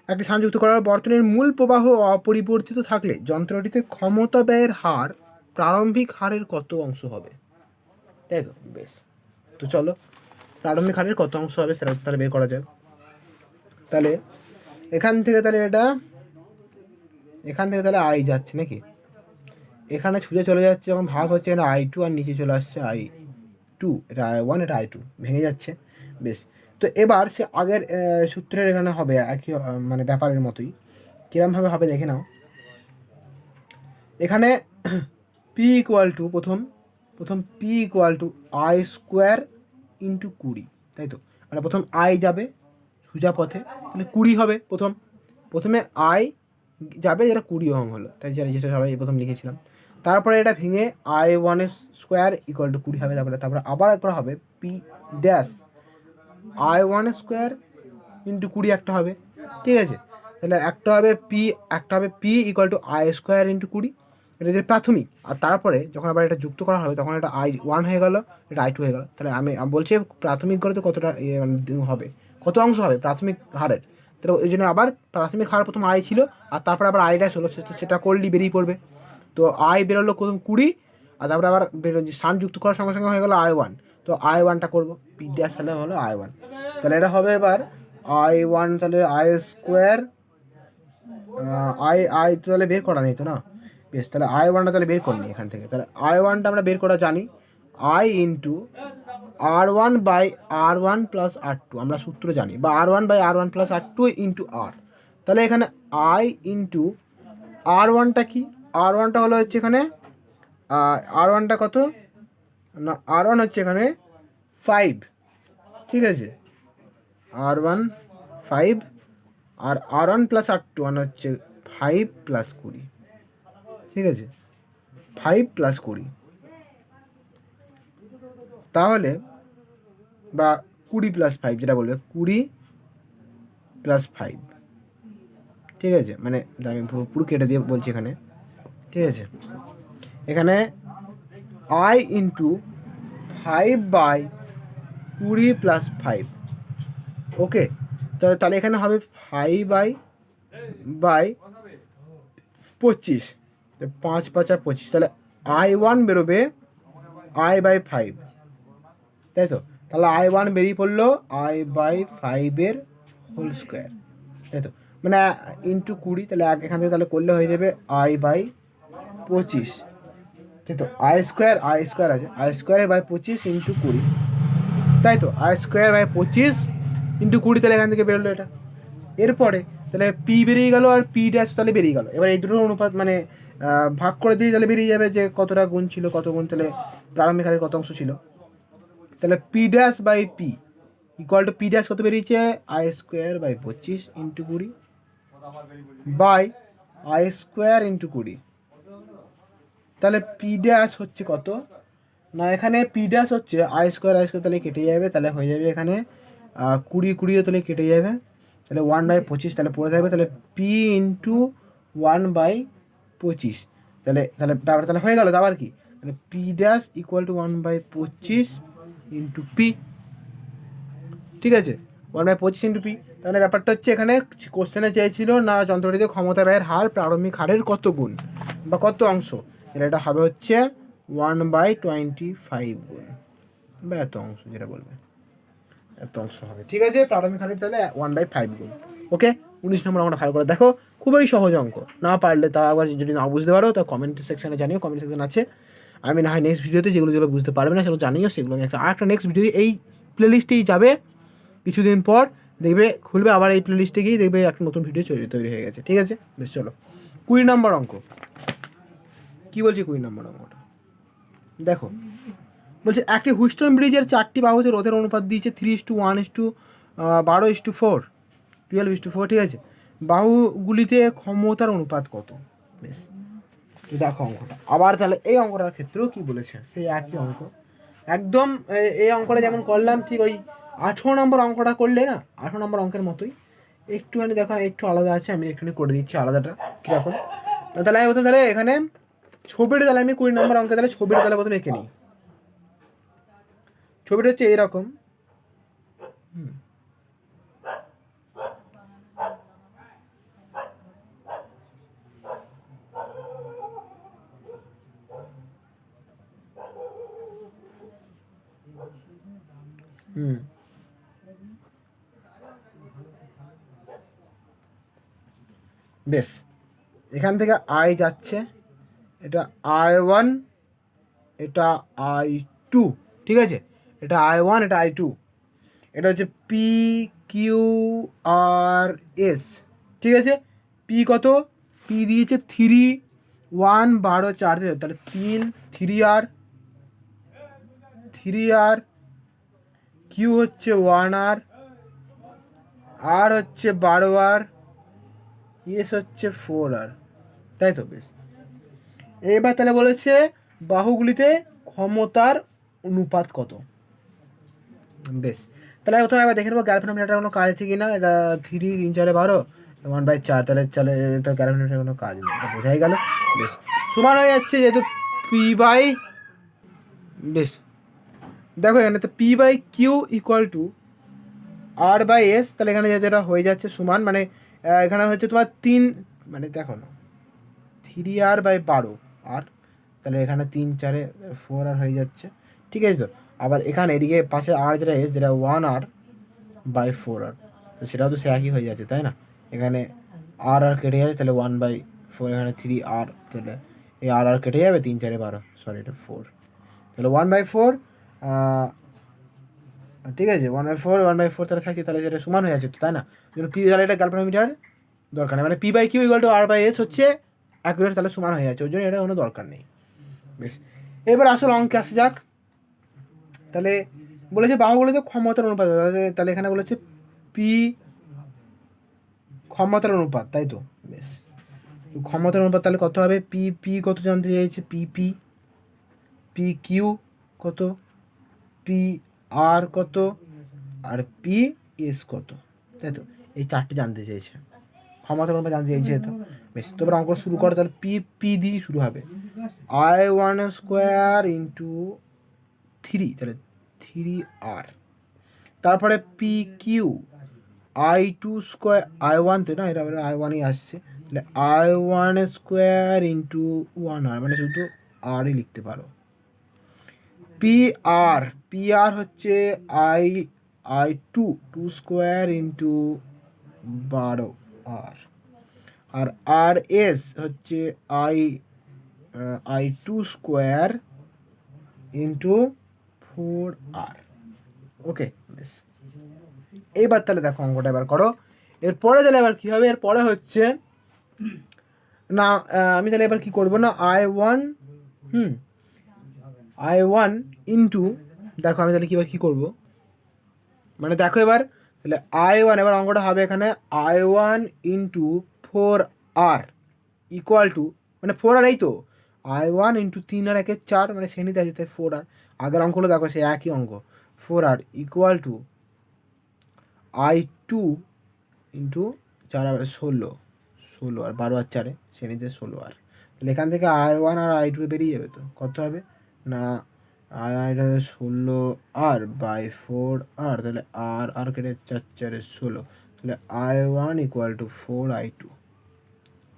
একটি শান্ট যুক্ত করার বর্তনীর মূল প্রবাহ অপরিবর্তিত থাকলে যন্ত্রটিতে ক্ষমতা ব্যয়ের হার প্রারম্ভিক হারের কত অংশ হবে, তাই তো? বেশ, তো চলো প্রারম্ভিক হারের কত অংশ হবে সেটা তাহলে বের করা যাক। তাহলে এখান থেকে তাহলে তাহলে আই যাচ্ছে নাকি, এখানে ছুঁচে চলে যাচ্ছে, যখন ভাগ হচ্ছে এখানে I2 আর নিচে চলে আসছে I2, এটা I1, এটা I2 ভেঙে যাচ্ছে। বেশ, তো এবার সে আগের সূত্রের এখানে হবে একই, মানে ব্যাপারের মতোই। কিরমভাবে হবে দেখে নাও। এখানে P = প্রথম P = I² × 20, তাই তো? মানে প্রথম I যাবে সোজা পথে, তাহলে 20 হবে। প্রথমে I যাবে, যেটা 20 ওহম হলো, তাই যেটা সবাই প্রথম লিখেছিলাম। তারপরে এটা ভেঙে I1² = 20 হবে। তারপরে আবার একবার হবে P ড্যাশ I1² × 20 একটা হবে, ঠিক আছে? তাহলে একটা হবে P = I² × 20, এটা যে প্রাথমিক। আর তারপরে যখন আবার এটা যুক্ত করা হবে তখন এটা I1 হয়ে গেল, এটা I2 হয়ে গেল। তাহলে আমি বলছি প্রাথমিক গড়ে তো কতটা হবে, কত অংশ হবে প্রাথমিক হারের। তাহলে ওই জন্য আবার প্রাথমিক হার প্রথম I ছিল, আর তারপরে আবার I ড্যাশ হলো, সেটা করলেই বেরিয়ে পড়বে। তো I বেরোলো প্রথম 20, আর তারপরে আবার শান্ট যুক্ত করার সঙ্গে সঙ্গে হয়ে গেলো I1। তো I1টা করবো, P ড্যাশ তাহলে হলো I1। তাহলে এটা হবে এবার I1, তাহলে I² I তাহলে বের করা নেই তো না। বেশ, তাহলে I1টা তাহলে বের করিনি এখান থেকে। তাহলে I1টা আমরা বের করা জানি, I × R1/R1 + R2, আমরা সূত্র জানি, বা R1/R1 + R2 × R। তাহলে এখানে I × R1টা কি? R1টা হলো হচ্ছে এখানে R1টা কত না, R1 হচ্ছে এখানে 5, ঠিক আছে? R1 5, আর R1 + R2 মানে হচ্ছে 5 + 20, ঠিক আছে? 5 + 20, তাহলে বা 20 + 5 যেটা বলবে, 20 + 5, ঠিক আছে? মানে আমি পুরো কেটে দিয়ে বলছি এখানে, ঠিক আছে? এখানে I × 5/20 + 5, ওকে? তাহলে এখানে হবে 5/25, 5 × 5 = 25, তাহলে I1 বেরোবে I/5, তাই তো? তাহলে I1 বেরিয়ে পড়লো I/5 হোল স্কোয়ার, তাই তো? মানে × 20, তাহলে এখান থেকে তাহলে করলে হয়ে যাবে I/25, তাই তো? I² আছে, I²/25 × 20, তাই তো? I²/25 × 20, তাহলে এখান থেকে বেরোলো এটা। এরপরে তাহলে P বেরিয়ে গেল আর P ড্যাশ তাহলে বেরিয়ে গেল। এবার এই দুটোর অনুপাত মানে ভাগ করে দিয়ে তাহলে বেরিয়ে যাবে যে কতটা গুণ ছিল, কত গুণ, তাহলে প্রারম্ভিক হারের কত অংশ ছিল। তাহলে P ড্যাশ/P, ইকুয়াল টু পি ড্যাশ কত বেরিয়েছে I square by 25 into 20 by I square into 20। তাহলে পি ড্যাশ হচ্ছে কত না, এখানে পি ড্যাশ হচ্ছে আই স্কোয়ার তাহলে কেটে যাবে, তাহলে হয়ে যাবে এখানে 20 তাহলে কেটে যাবে, তাহলে 1/25 তাহলে পড়ে থাকবে, তাহলে পি ইন্টু 1/25। তাহলে তাহলে ব্যাপারটা তাহলে হয়ে গেল। আবার কি, তাহলে P dash equal to 1/25 into P, ঠিক আছে, 1/25 ইন্টু পি। তাহলে ব্যাপারটা হচ্ছে এখানে কোশ্চেনে চেয়েছিল না যন্ত্রটিতে ক্ষমতা ব্যয়ের হার প্রারম্ভিক হারের কত গুণ বা কত অংশ, তাহলে এটা হবে হচ্ছে 1/25 গুণ বা এত অংশ, যেটা বলবে এত অংশ হবে, ঠিক আছে, প্রারম্ভিক হারের তাহলে 1/5 গুণ। ওকে, 19 নম্বর আমরা ভালো করে দেখো, খুবই সহজ অঙ্ক, না পারলে তা আবার যদি না বুঝতে পারো তা কমেন্ট সেকশানে জানিও, কমেন্ট সেকশন আছে, আমি না হয় নেক্সট ভিডিওতে যেগুলো বুঝতে পারবে না সেগুলো জানিও, সেগুলো আমি একটা নেক্সট ভিডিও এই প্লেলিস্টেই যাবে, কিছুদিন পর দেখবে খুলবে আবার এই প্লেলিস্টে গিয়ে দেখবে একটা নতুন ভিডিও তৈরি হয়ে গেছে, ঠিক আছে। বেশ, চলো 20 নম্বর অঙ্ক কী বলছি। 20 নম্বর অঙ্কটা দেখো, বলছে একটি হুইস্টন ব্রিজের 4টি বাহুতে রোধের অনুপাত দিয়েছে 3:1:12:4 12:4, ঠিক আছে। বাহুগুলিতে ক্ষমতার অনুপাত কত? বেশ, দেখো অঙ্কটা আবার, তাহলে এই অঙ্কটার ক্ষেত্রেও কি বলেছে সেই একই অঙ্ক একদম, এই অঙ্কটা যেমন করলাম ঠিক ওই 18 নম্বর অঙ্কটা করলে না, 18 নম্বর অঙ্কের মতোই, একটুখানি দেখো একটু আলাদা আছে, আমি একটুখানি করে দিচ্ছি আলাদাটা কীরকম। তাহলে আমি প্রথমে তাহলে এখানে ছবিটা, তাহলে আমি 20 নম্বর অঙ্কে তাহলে ছবিটা তাহলে প্রথমে এঁকে নিই। ছবিটা হচ্ছে এইরকম, বেশ, এখান থেকে আই যাচ্ছে, এটা I1, এটা I2, ঠিক আছে, এটা I1, এটা I2, এটা হচ্ছে পি কিউ আর এস, ঠিক আছে। পি কত, পি দিয়েছে 3 1 12 4, তাহলে 3 আর কিউ হচ্ছে 1 আর হচ্ছে 12 এস হচ্ছে 4 তাই তো। বেশ, এবার তাহলে বলেছে বাহুগুলিতে ক্ষমতার অনুপাত কত। বেশ, তাহলে প্রথমে একবার দেখে নেবো ক্যালকুলেটরটা কোনো কাজ আছে কি না। এটা 3 3 4 12 1/4, তাহলে চলে, এটা ক্যালকুলেটরের কোনো কাজ নেই, এটা বোঝাই গেল। বেশ, সমান হয়ে যাচ্ছে যেহেতু পি বাই, বেশ দেখো এখানে তো P by Q equal to R by S, তাহলে এখানে যেটা হয়ে যাচ্ছে সমান, মানে এখানে হচ্ছে তোমার 3, মানে দেখো না 3R/12 আর, তাহলে এখানে 3 4 4R হয়ে যাচ্ছে, ঠিক আছে তো। আবার এখানে এদিকে পাশে আর যেটা এস, যেটা 1R/4R, তো সেটাও তো সে একই হয়ে যাচ্ছে, তাই না। এখানে আর কেটে যাচ্ছে, তাহলে 1/4, এখানে 3R, তাহলে এই আর কেটে যাবে, 3 4 12, সরি এটা 4, তাহলে 1/4, ঠিক আছে, 1/4 তাহলে থাকছে, তাহলে সেটা সমান হয়ে যাচ্ছে, তাই না। পি, তাহলে এটা ক্যালকুলেটর দরকার নেই, মানে P by Q equal to R by S হচ্ছে অ্যাকুরেট, তাহলে সমান হয়ে যাচ্ছে, ওই জন্য এটা কোনো দরকার নেই। বেশ, এবার আসল অঙ্কে আসে যাক। তাহলে বলেছে বাহুগুলোতে ক্ষমতার অনুপাত, তাহলে এখানে বলেছে পি ক্ষমতার অনুপাত, তাই তো। বেশ, ক্ষমতার অনুপাত তাহলে কত হবে, পি পি কত জানতে চাইছে, পি পি পি কিউ কত, পি আর কত, আর পি এস কত, তাই তো। এই 4টে জানতে চেয়েছে, ক্ষমতার অনুপাত জানতে চাইছে তো। বেশ, তো এবার অঙ্ক শুরু করে, তাহলে পি পি দিয়ে শুরু হবে, I1² ইন্টু 3, তাহলে 3R, তারপরে পি কিউ I2² I1, তো না, এটা I1ই আসছে, তাহলে I1² ইন্টু 1R, মানে শুধু আরই লিখতে পারো। পি আর হচ্ছে I2² ইন্টু 12R, আর আর এস হচ্ছে I2² ইন্টু 4R। ওকে, বেশ, এইবার তাহলে দেখো অঙ্কটা এবার করো। এরপরে তাহলে এবার কী হবে, এরপরে হচ্ছে না, আমি তাহলে এবার কী করবো না, I1 ইন্টু, দেখো আমি তাহলে কী করবো, মানে দেখো এবার তাহলে I1, এবার অঙ্কটা হবে এখানে I1 into 4R equal to, মানে 4R, এই তো I1 ইন্টু 3 আর 1 4, মানে শ্রেণীতে আছে তাই 4R। আগের অঙ্কগুলো দেখো সে একই অঙ্ক, 4R equal to I2 into 4 আর 16 আর 12 আর 4 শ্রেণীতে 16R। তাহলে এখান থেকে I1 আর I2 বেরিয়ে যাবে, তো কত হবে না এটা হবে 16R বাই 4R, তাহলে আর কেটে 4 4 16, তাহলে I1 equal to 4I2,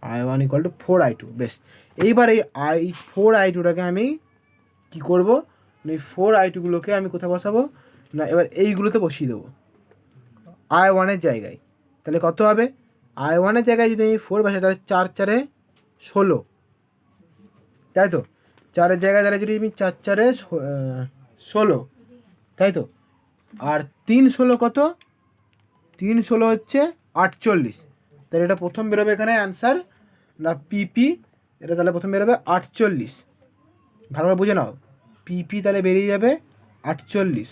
I1 equal to 4I2। বেশ, এইবার এই I4I2টাকে আমি কী করবো, এই 4I2গুলোকে আমি কোথায় বসাবো না, এবার এইগুলোতে বসিয়ে দেবো I1-এর জায়গায়। তাহলে কত হবে, I1-এর জায়গায় যদি আমি 4 বসাই তাহলে 4 4 16, তাই তো 4-এর জায়গায় তাহলে যদি আমি 4 4 16, তাই তো, আর 3 16 কত, 3 16 হচ্ছে 48, তাহলে এটা প্রথম বেরোবে এখানে অ্যান্সার না পিপি, এটা তাহলে প্রথম বেরোবে 48, ভালো করে বুঝে নাও, পিপি তাহলে বেরিয়ে যাবে 48,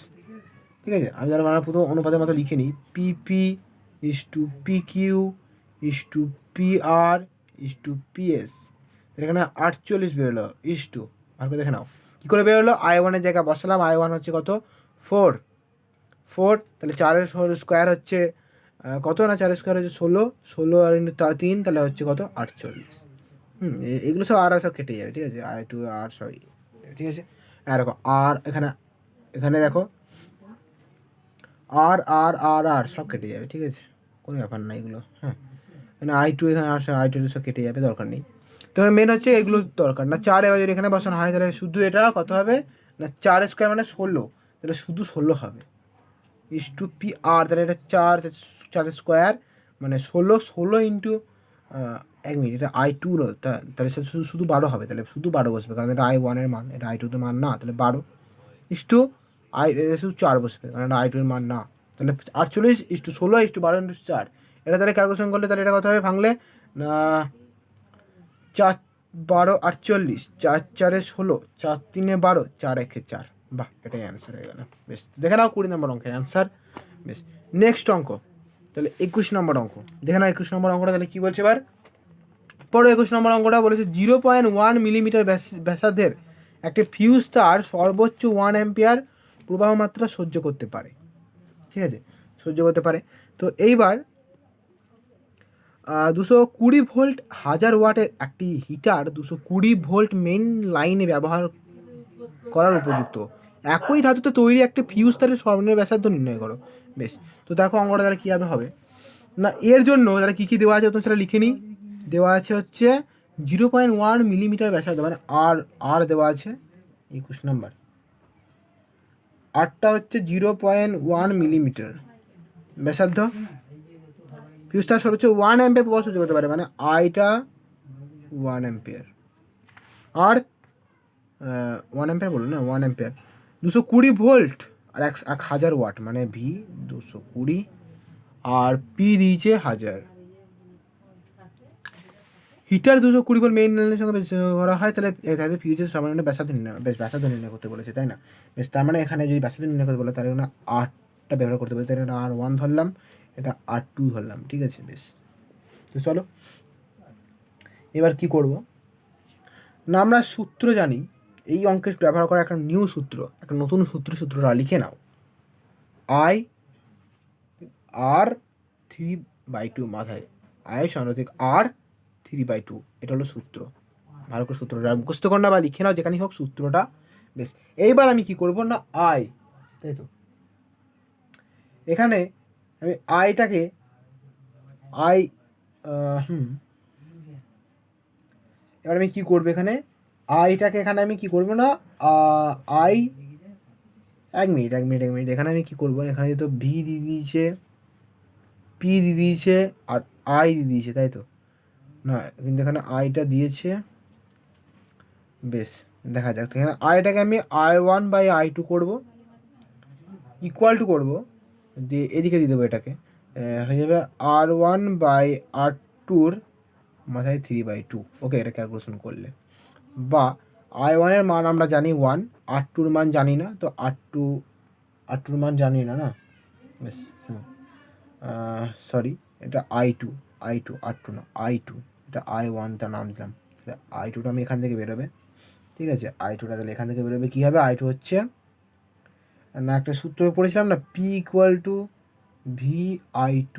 ঠিক আছে। আমি তাহলে আমার পুরো অনুপাতের মতো লিখে নিই, PP is to PQ is to PR is to PS, এখানে 48 বেরোলো ইস টু, ভালো করে দেখে নাও কী করে বেরোলো, I1-এর জায়গায় বসালাম, I1 হচ্ছে কত 4, তাহলে 4-এর স্কোয়ার হচ্ছে কত না, 4-এর স্কোয়ার হচ্ছে 16 আর 3, তাহলে হচ্ছে কত 48। এগুলো সব আর সব কেটে যাবে, ঠিক আছে, I2 আর সরি, ঠিক আছে। আর দেখো আর এখানে দেখো আর সব কেটে যাবে, ঠিক আছে, কোনো ব্যাপার না এগুলো, হ্যাঁ, এখানে I2 এখানে আসে, I2 সব কেটে যাবে, দরকার নেই। তো মেন হচ্ছে এগুলো দরকার না, 4 এবার যদি এখানে বসানো হয় তাহলে শুধু এটা কত হবে না 4 স্কোয়ার মানে 16, তাহলে শুধু 16 হবে ইস টু পি আর, তাহলে এটা 4 স্কোয়ার মানে 16 ইন্টু 1 মিনিট, এটা I2 তাহলে শুধু 12 হবে, তাহলে শুধু 12 বসবে, কারণ এটা I1-এর মান, এটা I2-র মান না, তাহলে 12 ইস টু শুধু 4 বসবে, কারণ এটা I2-এর মান না, তাহলে 48 is to 16 is to 12 into 4, এটা তাহলে ক্যালকুলেশন করলে তাহলে এটা কত হবে ভাঙলে না 4 12 48, 4 4 16, 4 3 12, 4 1 4, বাহ, এটাই অ্যান্সার হয়ে গেল। বেশ, দেখে নাও 20 নম্বর অঙ্কের অ্যান্সার। বেশ, নেক্সট অঙ্ক তাহলে 21 নম্বর অঙ্ক, দেখে নাও 21 নম্বর অঙ্কটা তাহলে কী বলছে এবার পড়ো। 21 নম্বর অঙ্কটা বলেছে 0.1 মিলিমিটার ব্যাসার্ধের একটি ফিউজ তার সর্বোচ্চ 1 অ্যাম্পিয়ার প্রবাহ মাত্রা সহ্য করতে পারে, ঠিক আছে, সহ্য করতে পারে। তো এইবার 220 ভোল্ট 1000 ওয়াটের একটি হিটার 220 ভোল্ট মেইন লাইনে ব্যবহার করার উপযুক্ত একই ধাতুতে তৈরি একটি ফিউজ তারের সর্বনিম্ন ব্যাসার্ধ নির্ণয় করো। বেশ, তো দেখো অঙ্কটা তাহলে কীভাবে হবে না, এর জন্য তাহলে কী কী দেওয়া আছে তো সেটা লিখে নিই। দেওয়া আছে হচ্ছে 0.1 মিলিমিটার ব্যাসার্ধ, মানে আর দেওয়া আছে 21 নম্বর, আরটা হচ্ছে 0.1 মিলিমিটার ব্যাসার্ধ, ফিউজটা সর্বোচ্চ 1 অ্যাম্পিয়ার প্রবাহ সহ্য করতে পারে, মানে আইটা 1 অ্যাম্পিয়ার, আর 1 অ্যাম্পিয়ার বলুন না, 1 অ্যাম্পিয়ার 220 ভোল্ট আর 1000 ওয়াট, মানে ভি 220 আর পি দিয়েছে 1000। হিটার 220 ভোল্ট মেইন লাইনের সঙ্গে করা হয়, তাহলে ফিউজের সর্বনিম্ন ব্যাসার্ধ নির্ণয় করতে বলেছে, তাই না। বেশ, তার মানে এখানে যদি ব্যাসার্ধ নির্ণয় করতে বলে তাহলে এখানে 8টা ব্যবহার করতে বলে, তাহলে এটা R1 ধরলাম, এটা R2 ধরলাম, ঠিক আছে। বেশ, তো চলো এবার কি করব না, আমরা সূত্র জানি, এই অঙ্কে ব্যবহার করা একটা নিউ সূত্র, একটা নতুন সূত্রটা লিখে নাও, I/R/3/2 মাথায়, I সমানুপাতিক R/3/2, এটা হলো সূত্র। ভালো করে সূত্রটা মুখস্থ কর না বা লিখে নাও যেখানেই হোক সূত্রটা। বেশ, এইবার আমি কি করব না তাই তো এখানে আমি আইটাকে এবার আমি কি করবো এখানে আইটাকে এখানে আমি কি করবো না আই এক মিনিট এখানে আমি কি করবো, এখানে তো ভি দিয়ে দিয়েছে, পি দিয়ে দিয়েছে আর আই দিয়ে দিয়েছে, তাই তো না, কিন্তু এখানে আইটা দিয়েছে। বেশ, দেখা যাক, এখানে আইটাকে আমি I1/I2 করবো, ইকুয়াল টু করবো, দিয়ে এদিকে দিয়ে দেবো, এটাকে হয়ে যাবে R1/R2 মাথায় 3/2। ওকে, এটা ক্যালকুলেশন করলে, বা I1-এর মান আমরা জানি 1, R2-র মান জানি না, তো R2-র মান জানি না, বেশ, সরি, এটা I2, R2 না, I2, এটা I1 তার নাম দিলাম। I2টা আমি এখান থেকে বেরোবে, ঠিক আছে। I2টা তাহলে এখান থেকে বেরোবে, কী হবে, I2 হচ্ছে, না একটা সূত্র পড়েছিলাম না, P = VI2,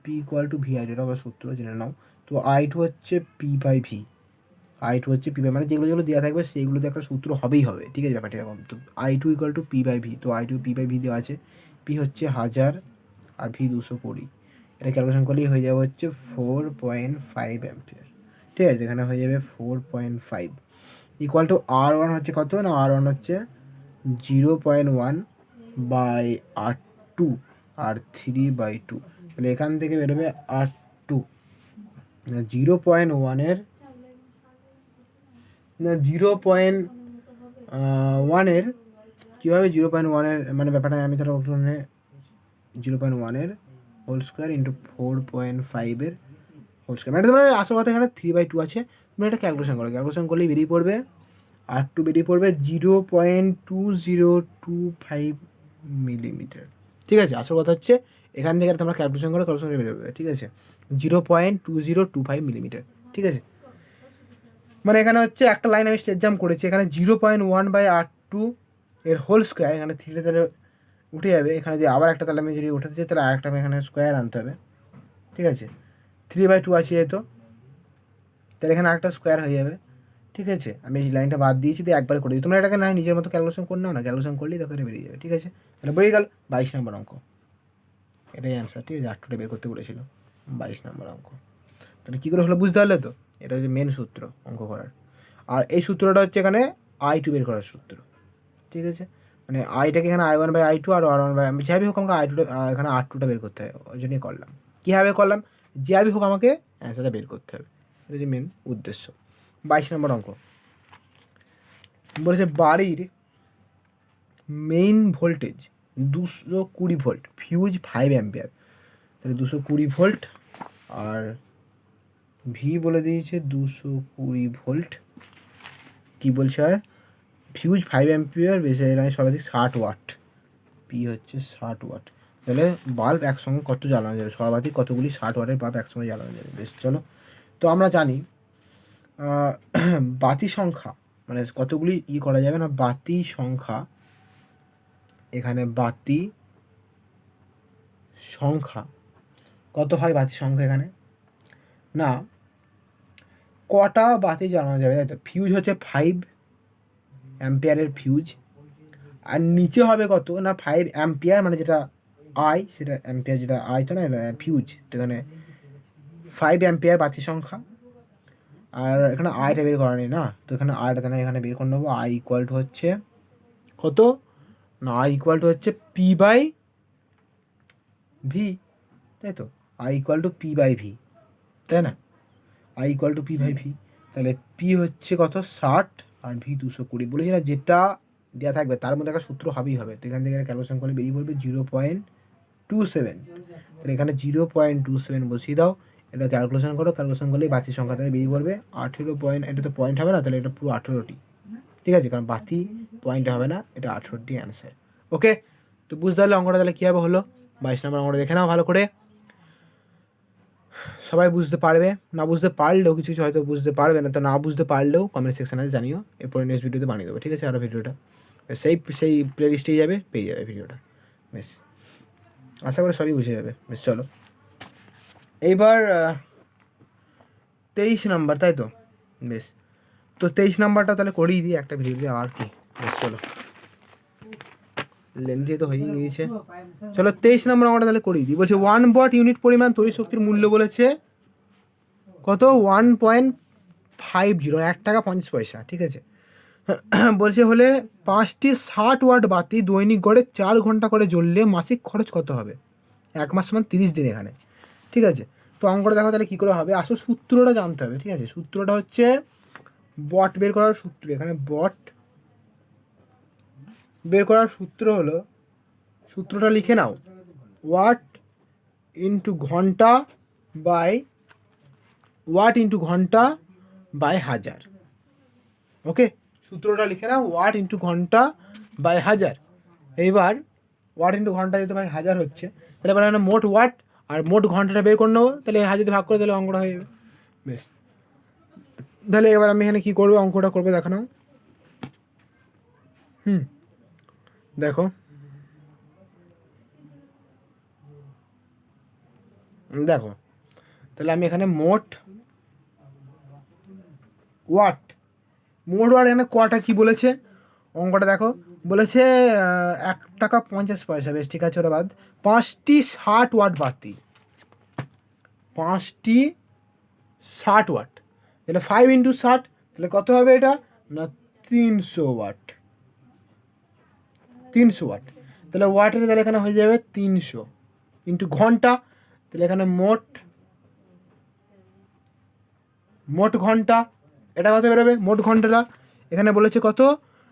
P = VI2, এটা আবার সূত্র জেনে নাও। তো I2 হচ্ছে P/V, I2 হচ্ছে P/V, মানে যেগুলো যেগুলো দেওয়া থাকবে সেইগুলোতে একটা সূত্র হবেই হবে, ঠিক আছে, ব্যাপারটা এরকম। তো I2 = P/V, তো I2 P/V দেওয়া আছে, P হচ্ছে 1000 আর V 220, এটা ক্যালকুলেশন করলেই হয়ে যাবে হচ্ছে 4.5 অ্যাম্পিয়ার, ঠিক আছে। এখানে হয়ে যাবে 4.5 = R1 হচ্ছে কত না, R1 হচ্ছে 0.1/R2 আর 3/2, তাহলে এখান থেকে বেরোবে R2 0.1-এর, না 0.1-এর কীভাবে 0.1-এর মানে ব্যাপারটা আমি তাহলে ওখানে 0.1-এর হোল স্কোয়ার ইন্টু 4.5-এর হোল স্কোয়ার, মানে তোমার আসল কথা এখানে 3/2 আছে। তুমি এটা ক্যালকুলেশন করো, ক্যালকুলেশন করলেই বেরিয়ে পড়বে, R2 বেরিয়ে পড়বে 0.2025 মিলিমিটার, ঠিক আছে। আসল কথা হচ্ছে এখান থেকে তোমরা ক্যালকুলেশন করে বেরোবে, ঠিক আছে, 0.2025 মিলিমিটার, ঠিক আছে। মানে এখানে হচ্ছে একটা লাইন আমি স্টেট জাম্প করেছি, এখানে 0.1/R2 এর হোল স্কোয়ার, এখানে থ্রিতে তাহলে উঠে যাবে, এখানে যে আবার একটা তাহলে আমি যদি উঠাতে চাই তাহলে আরেকটা আমি এখানে স্কোয়ার আনতে হবে, ঠিক আছে। 3/2 আছে যেহেতু, তাহলে এখানে আরেকটা স্কোয়ার হয়ে যাবে, ঠিক আছে। আমি এই লাইনটা বাদ দিয়েছি, দিয়ে একবার করে দিই, তোমরা এটাকে না নিজের মতো ক্যালকুলেশন করে নাও না, ক্যালকুলেশন করলেই দেখো এটা বেরিয়ে যাবে, ঠিক আছে। তাহলে বেরিয়ে গেল 22 নম্বর অঙ্ক, এটাই অ্যান্সার, ঠিক আছে। R2টা বের করতে বলেছিল, 22 নম্বর অঙ্ক। তাহলে কী করে হলো বুঝতে পারলে তো, এটা হচ্ছে মেন সূত্র অঙ্ক করার। আর এই সূত্রটা হচ্ছে এখানে I2 বের করার সূত্র, ঠিক আছে। মানে আইটাকে এখানে I1/I2 আর R1/, যাই হোক আমাকে I2টা এখানে R2টা বের করতে হবে, ওই জন্যই করলাম। কীভাবে করলাম, যাই হোক আমাকে অ্যান্সারটা বের করতে হবে, এটা হচ্ছে মেন উদ্দেশ্য। 22 নম্বর অঙ্ক বলেছে বাড়ির main voltage 220 volt, fuse 5 ampere, তাহলে 220 ভোল্ট আর ভি বলে দিয়েছে 220 ভোল্ট, কী বলছে আর ফিউজ 5 অ্যাম্পিয়ার, বেশি লাইনে সর্বাধিক 60 ওয়াট, পি হচ্ছে 60 ওয়াট, তাহলে বাল্ব একসঙ্গে কত জ্বালানো যাবে, সর্বাধিক কতগুলি 60 ওয়াটের বাল্ব একসঙ্গে জ্বালানো যাবে। বেশ, চলো। তো আমরা জানি বাতি সংখ্যা মানে কতগুলি করা যাবে না, বাতি সংখ্যা, এখানে বাতি সংখ্যা কত হয়, বাতি সংখ্যা এখানে না কটা বাতি জ্বালানো যাবে, তাই তো। ফিউজ হচ্ছে 5 অ্যাম্পিয়ারের ফিউজ, আর নিচে হবে কত না 5 অ্যাম্পিয়ার, মানে যেটা আই সেটা অ্যাম্পিয়ার, যেটা আই তো না ফিউজ, তো এখানে 5 অ্যাম্পিয়ার বাতি সংখ্যা, আর এখানে আইটা বের করা নেই না, তো এখানে আইটা তাহলে এখানে বের করে নেবো। I = হচ্ছে কত না, I = হচ্ছে P/V, তাই তো। I = P/V, তাই না, I = P/V, তাহলে P হচ্ছে কত 60 আর V 220, বলেছি না যেটা দেওয়া থাকবে তার মধ্যে একটা সূত্র হবেই হবে, তো এখান থেকে ক্যালকুলেশন করলে বেরিয়ে পড়বে 0.27, তাহলে এখানে 0.27 বসিয়ে দাও, এটা ক্যালকুলেশন করো, ক্যালকুলেশন করলেই বাতি সংখ্যা তাহলে বেরিয়ে পড়বে 18 পয়েন্ট, এটা তো পয়েন্ট হবে না, তাহলে এটা পুরো 18টি, ঠিক আছে, কারণ বাতি পয়েন্ট হবে না, এটা 18টি অ্যান্সার। ওকে, তো বুঝতে পারলে অঙ্কটা তাহলে কীভাবে হলো। 22 নম্বর অঙ্কটা দেখে নাও ভালো করে, সবাই বুঝতে পারবে, না বুঝতে পারলেও কিছু কিছু হয়তো বুঝতে পারবে না, তো না বুঝতে পারলেও কমেন্ট সেকশানে জানিও, এরপরে নেক্সট ভিডিওতে বানিয়ে দেবো, ঠিক আছে। আরও ভিডিওটা সেই প্লে লিস্টেই যাবে, পেয়ে যাবে ভিডিওটা, বেশ আশা করি সবই বুঝে যাবে। বেশ, চলো এইবার 23 নাম্বার, তাই তো। বেশ, তো 23 নাম্বারটা তাহলে করেই দিই একটা ভিডিওতে, আর কি। বেশ, চলো, লেন্থি তো হয়েই গিয়েছে, চলো 23 নম্বর আমরা তাহলে করেই দিই। বলছে 1 ওয়াট ইউনিট পরিমাণ তড়িৎ শক্তির মূল্য বলেছে কত, 1.50, 1 টাকা 50 পয়সা, ঠিক আছে। বলছে হলে 5টি 60 ওয়াট বাতি দৈনিক গড়ে 4 ঘন্টা করে জ্বললে মাসিক খরচ কত হবে, 1 মাস সমান 30 দিন এখানে, ঠিক আছে। তো অঙ্কটা দেখো তাহলে কী করে হবে, আসলে সূত্রটা জানতে হবে, ঠিক আছে। সূত্রটা হচ্ছে বট বের করার সূত্র, এখানে বট বের করার সূত্র হলো, সূত্রটা লিখে নাও, ওয়াট ইন্টু ঘন্টা বাই হাজার। ওকে, সূত্রটা লিখে নাও, ওয়াট ইন্টু ঘন্টা বাই হাজার। এইবার ওয়াট ইন্টু ঘন্টা যেহেতু ভাই 1000 হচ্ছে, তাহলে এবার এখানে মোট ওয়াট আর মোট ঘন্টাটা বের করে নেবো, তাহলে 1000 যদি ভাগ করে তাহলে অঙ্কটা হয়ে যাবে। বেশ, তাহলে এবার আমি এখানে কী করবো, অঙ্কটা করবো দেখানো। দেখো দেখো তাহলে আমি এখানে মোট ওয়াট এখানে কটা কি বলেছে অঙ্কটা দেখো, বলেছে 1 টাকা 50 পয়সা। বেশ ঠিক আছে, ওটা বাদ। 5টি 60 ওয়াট বাতি, 5টি 60 ওয়াট, তাহলে 5 ইন্টু 60, তাহলে কত হবে এটা না 300 ওয়াট। 300 ওয়াট, তাহলে ওয়াটের তাহলে এখানে হয়ে যাবে 300 ইন্টু ঘন্টা, তাহলে এখানে মোট ঘন্টা এটা কত বেরোবে, মোট ঘন্টাটা এখানে বলেছে কত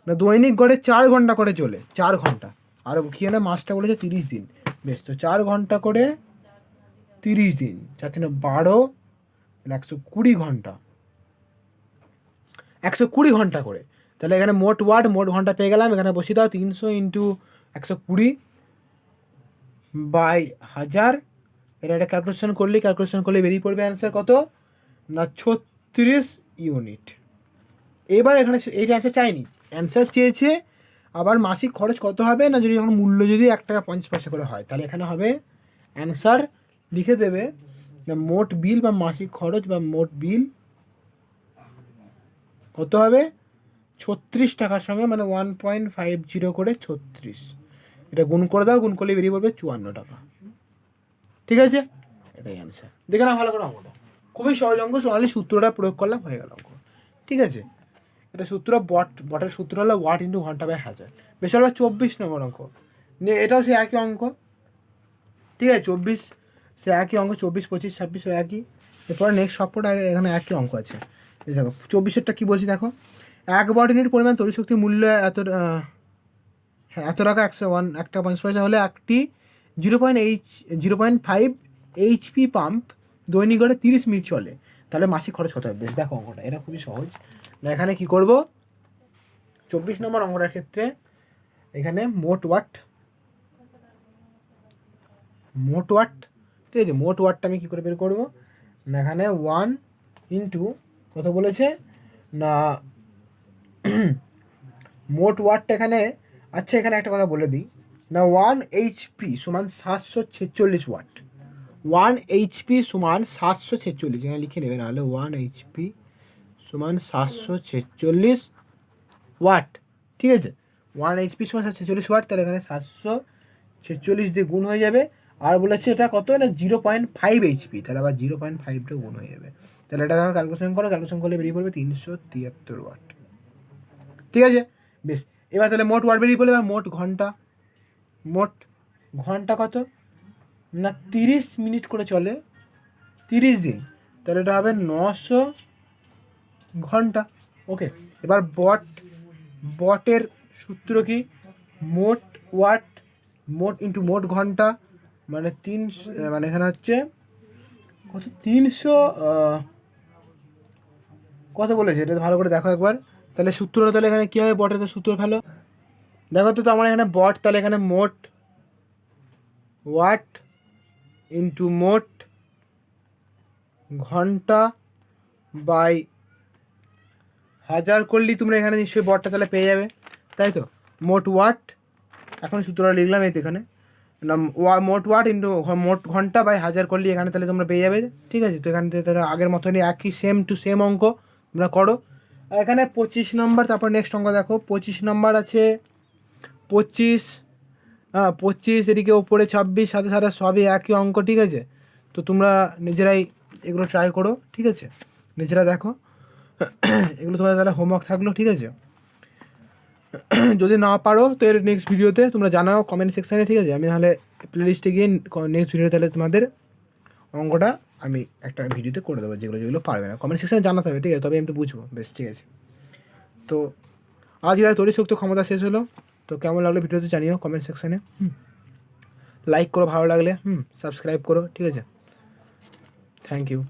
না দৈনিক গড়ে 4 ঘন্টা করে চলে, 4 ঘন্টা, আর কি না মাসটা বলেছে 30 দিন। বেশ, তো 4 ঘন্টা করে 30 দিন, 4 3 12, 120 ঘন্টা, 120 ঘন্টা করে। তাহলে এখানে মোট ওয়াট মোট ঘন্টা পেয়ে গেলাম, এখানে বসিয়ে দাও 300 ইন্টু 120 বাই 1000, এটা একটা ক্যালকুলেশন করলে বেরিয়ে পড়বে অ্যান্সার কত না 36 ইউনিট। এবার এখানে এইটা অ্যান্সার চাইনি, অ্যান্সার চেয়েছে আবার মাসিক খরচ কত হবে না, যদি এখন মূল্য যদি 1 টাকা 50 পয়সা করে হয়, তাহলে এখানে হবে অ্যান্সার লিখে দেবে মোট বিল বা মাসিক খরচ বা মোট বিল কত হবে 36 টাকার সঙ্গে, মানে 1.50 করে 36, এটা গুণ করে দাও, গুণ করলে বেরিয়ে পড়বে 54 টাকা। ঠিক আছে, এটাই অ্যান্সার। দেখে না ভালো করে অঙ্কটা, খুবই সহজ অঙ্ক, সোনালি সূত্রটা প্রয়োগ করলাম, হয়ে গেল অঙ্ক। ঠিক আছে, এটা সূত্র বটের সূত্র হলো ওয়াট ইন্টু ঘন্টা বাই 1000। বেশ, হলো 24 নম্বর অঙ্ক নিয়ে, এটাও সে একই অঙ্ক। ঠিক আছে, 24 সে একই অঙ্ক, 24 25 26 একই। এরপরে নেক্সট সবকটা এখানে একই অঙ্ক আছে। দেখো 24-এরটা কী বলছি দেখো, 1 ওয়াট ইউনিট পরিমাণ তড়িৎ শক্তির মূল্য এত টাকা 1 টাকা 50 পয়সা হলে একটি 0.5 HP পাম্প দৈনিক গড়ে 30 মিনিট চলে, তাহলে মাসিক খরচ কত হবে। বেশ, দেখো অঙ্কটা এটা খুবই সহজ। না এখানে কি করব, 24 নম্বর অঙ্কটার ক্ষেত্রে এখানে মোট ওয়াট, ঠিক আছে, মোট ওয়াটটা আমি কী করে বের করবো না, এখানে 1 ইন্টু কত বলেছে না মোট ওয়াটটা এখানে, আচ্ছা এখানে একটা কথা বলে দিই না, 1 HP সমান 746 ওয়াট, 1 HP সমান 746, এখানে লিখে নেবে, নাহলে 1 HP সমান 746 ওয়াট। ঠিক আছে, 1 HP সমান 746 ওয়াট, তাহলে এখানে 746 দিয়ে গুণ হয়ে যাবে, আর বলেছে এটা কত না 0.5 HP, তাহলে আবার 0.5টা গুণ হয়ে যাবে, তাহলে এটা ক্যালকুলেশন করলে বেরিয়ে পড়বে 373 ওয়াট। ঠিক আছে, বেশ, এবার তাহলে মোট ওয়াট বেরিয়ে পড়লে, এবার মোট ঘন্টা কত না 30 মিনিট করে চলে 30 দিন, তাহলে এটা হবে 900 ঘন্টা। ওকে, এবার বটের সূত্র কি, মোট ওয়াট মোট ইন্টু মোট ঘন্টা, মানে 300, মানে এখানে হচ্ছে কত 300 কত বলেছে এটা ভালো করে দেখো একবার, তাহলে সূত্রটা তাহলে এখানে কী হবে, বটের তো সূত্র ভালো দেখো তো, আমার এখানে বট, তাহলে এখানে মোট ওয়াট ইন্টু মোট ঘন্টা বাই 1000 করলেই তোমরা এখানে নিশ্চয়ই বটটা তাহলে পেয়ে যাবে, তাই তো। মোট ওয়াট, এখন সূত্রটা লিখলাম এই তো এখানে না, মোট ওয়াট ইন্টু মোট ঘন্টা বাই 1000 করলে এখানে তাহলে তোমরা পেয়ে যাবে। ঠিক আছে, তো এখান থেকে তাহলে আগের মতনই একই সেম টু সেম অঙ্ক তোমরা করো। এখানে 25 নম্বর, তারপর নেক্সট অঙ্ক দেখো, 25 নম্বর আছে 25 এদিকে ওপরে 26, সাথে সাথে সবই একই অঙ্ক। ঠিক আছে, তো তোমরা নিজেরাই এগুলো ট্রাই করো। ঠিক আছে, নিজেরা দেখো, এগুলো তোমাদের তাহলে হোমওয়ার্ক থাকলো। ঠিক আছে, যদি না পারো তো এর নেক্সট ভিডিওতে তোমরা জানাও কমেন্ট সেকশানে। ঠিক আছে, আমি তাহলে প্লেলিস্টে গিয়ে নেক্সট ভিডিও তাহলে তোমাদের অঙ্কটা আমি একটা ভিডিওতে করে দেবো, যেগুলো পারবে না কমেন্ট সেকশানে জানাতে হবে। ঠিক আছে, তবে আমি তো বুঝবো। বেশ, ঠিক আছে, তো আজকে তড়িৎ শক্তি ক্ষমতা শেষ হলো। তো কেমন লাগলো ভিডিওতে জানিও কমেন্ট সেকশানে। লাইক করো ভালো লাগলে, সাবস্ক্রাইব করো। ঠিক আছে, থ্যাংক ইউ।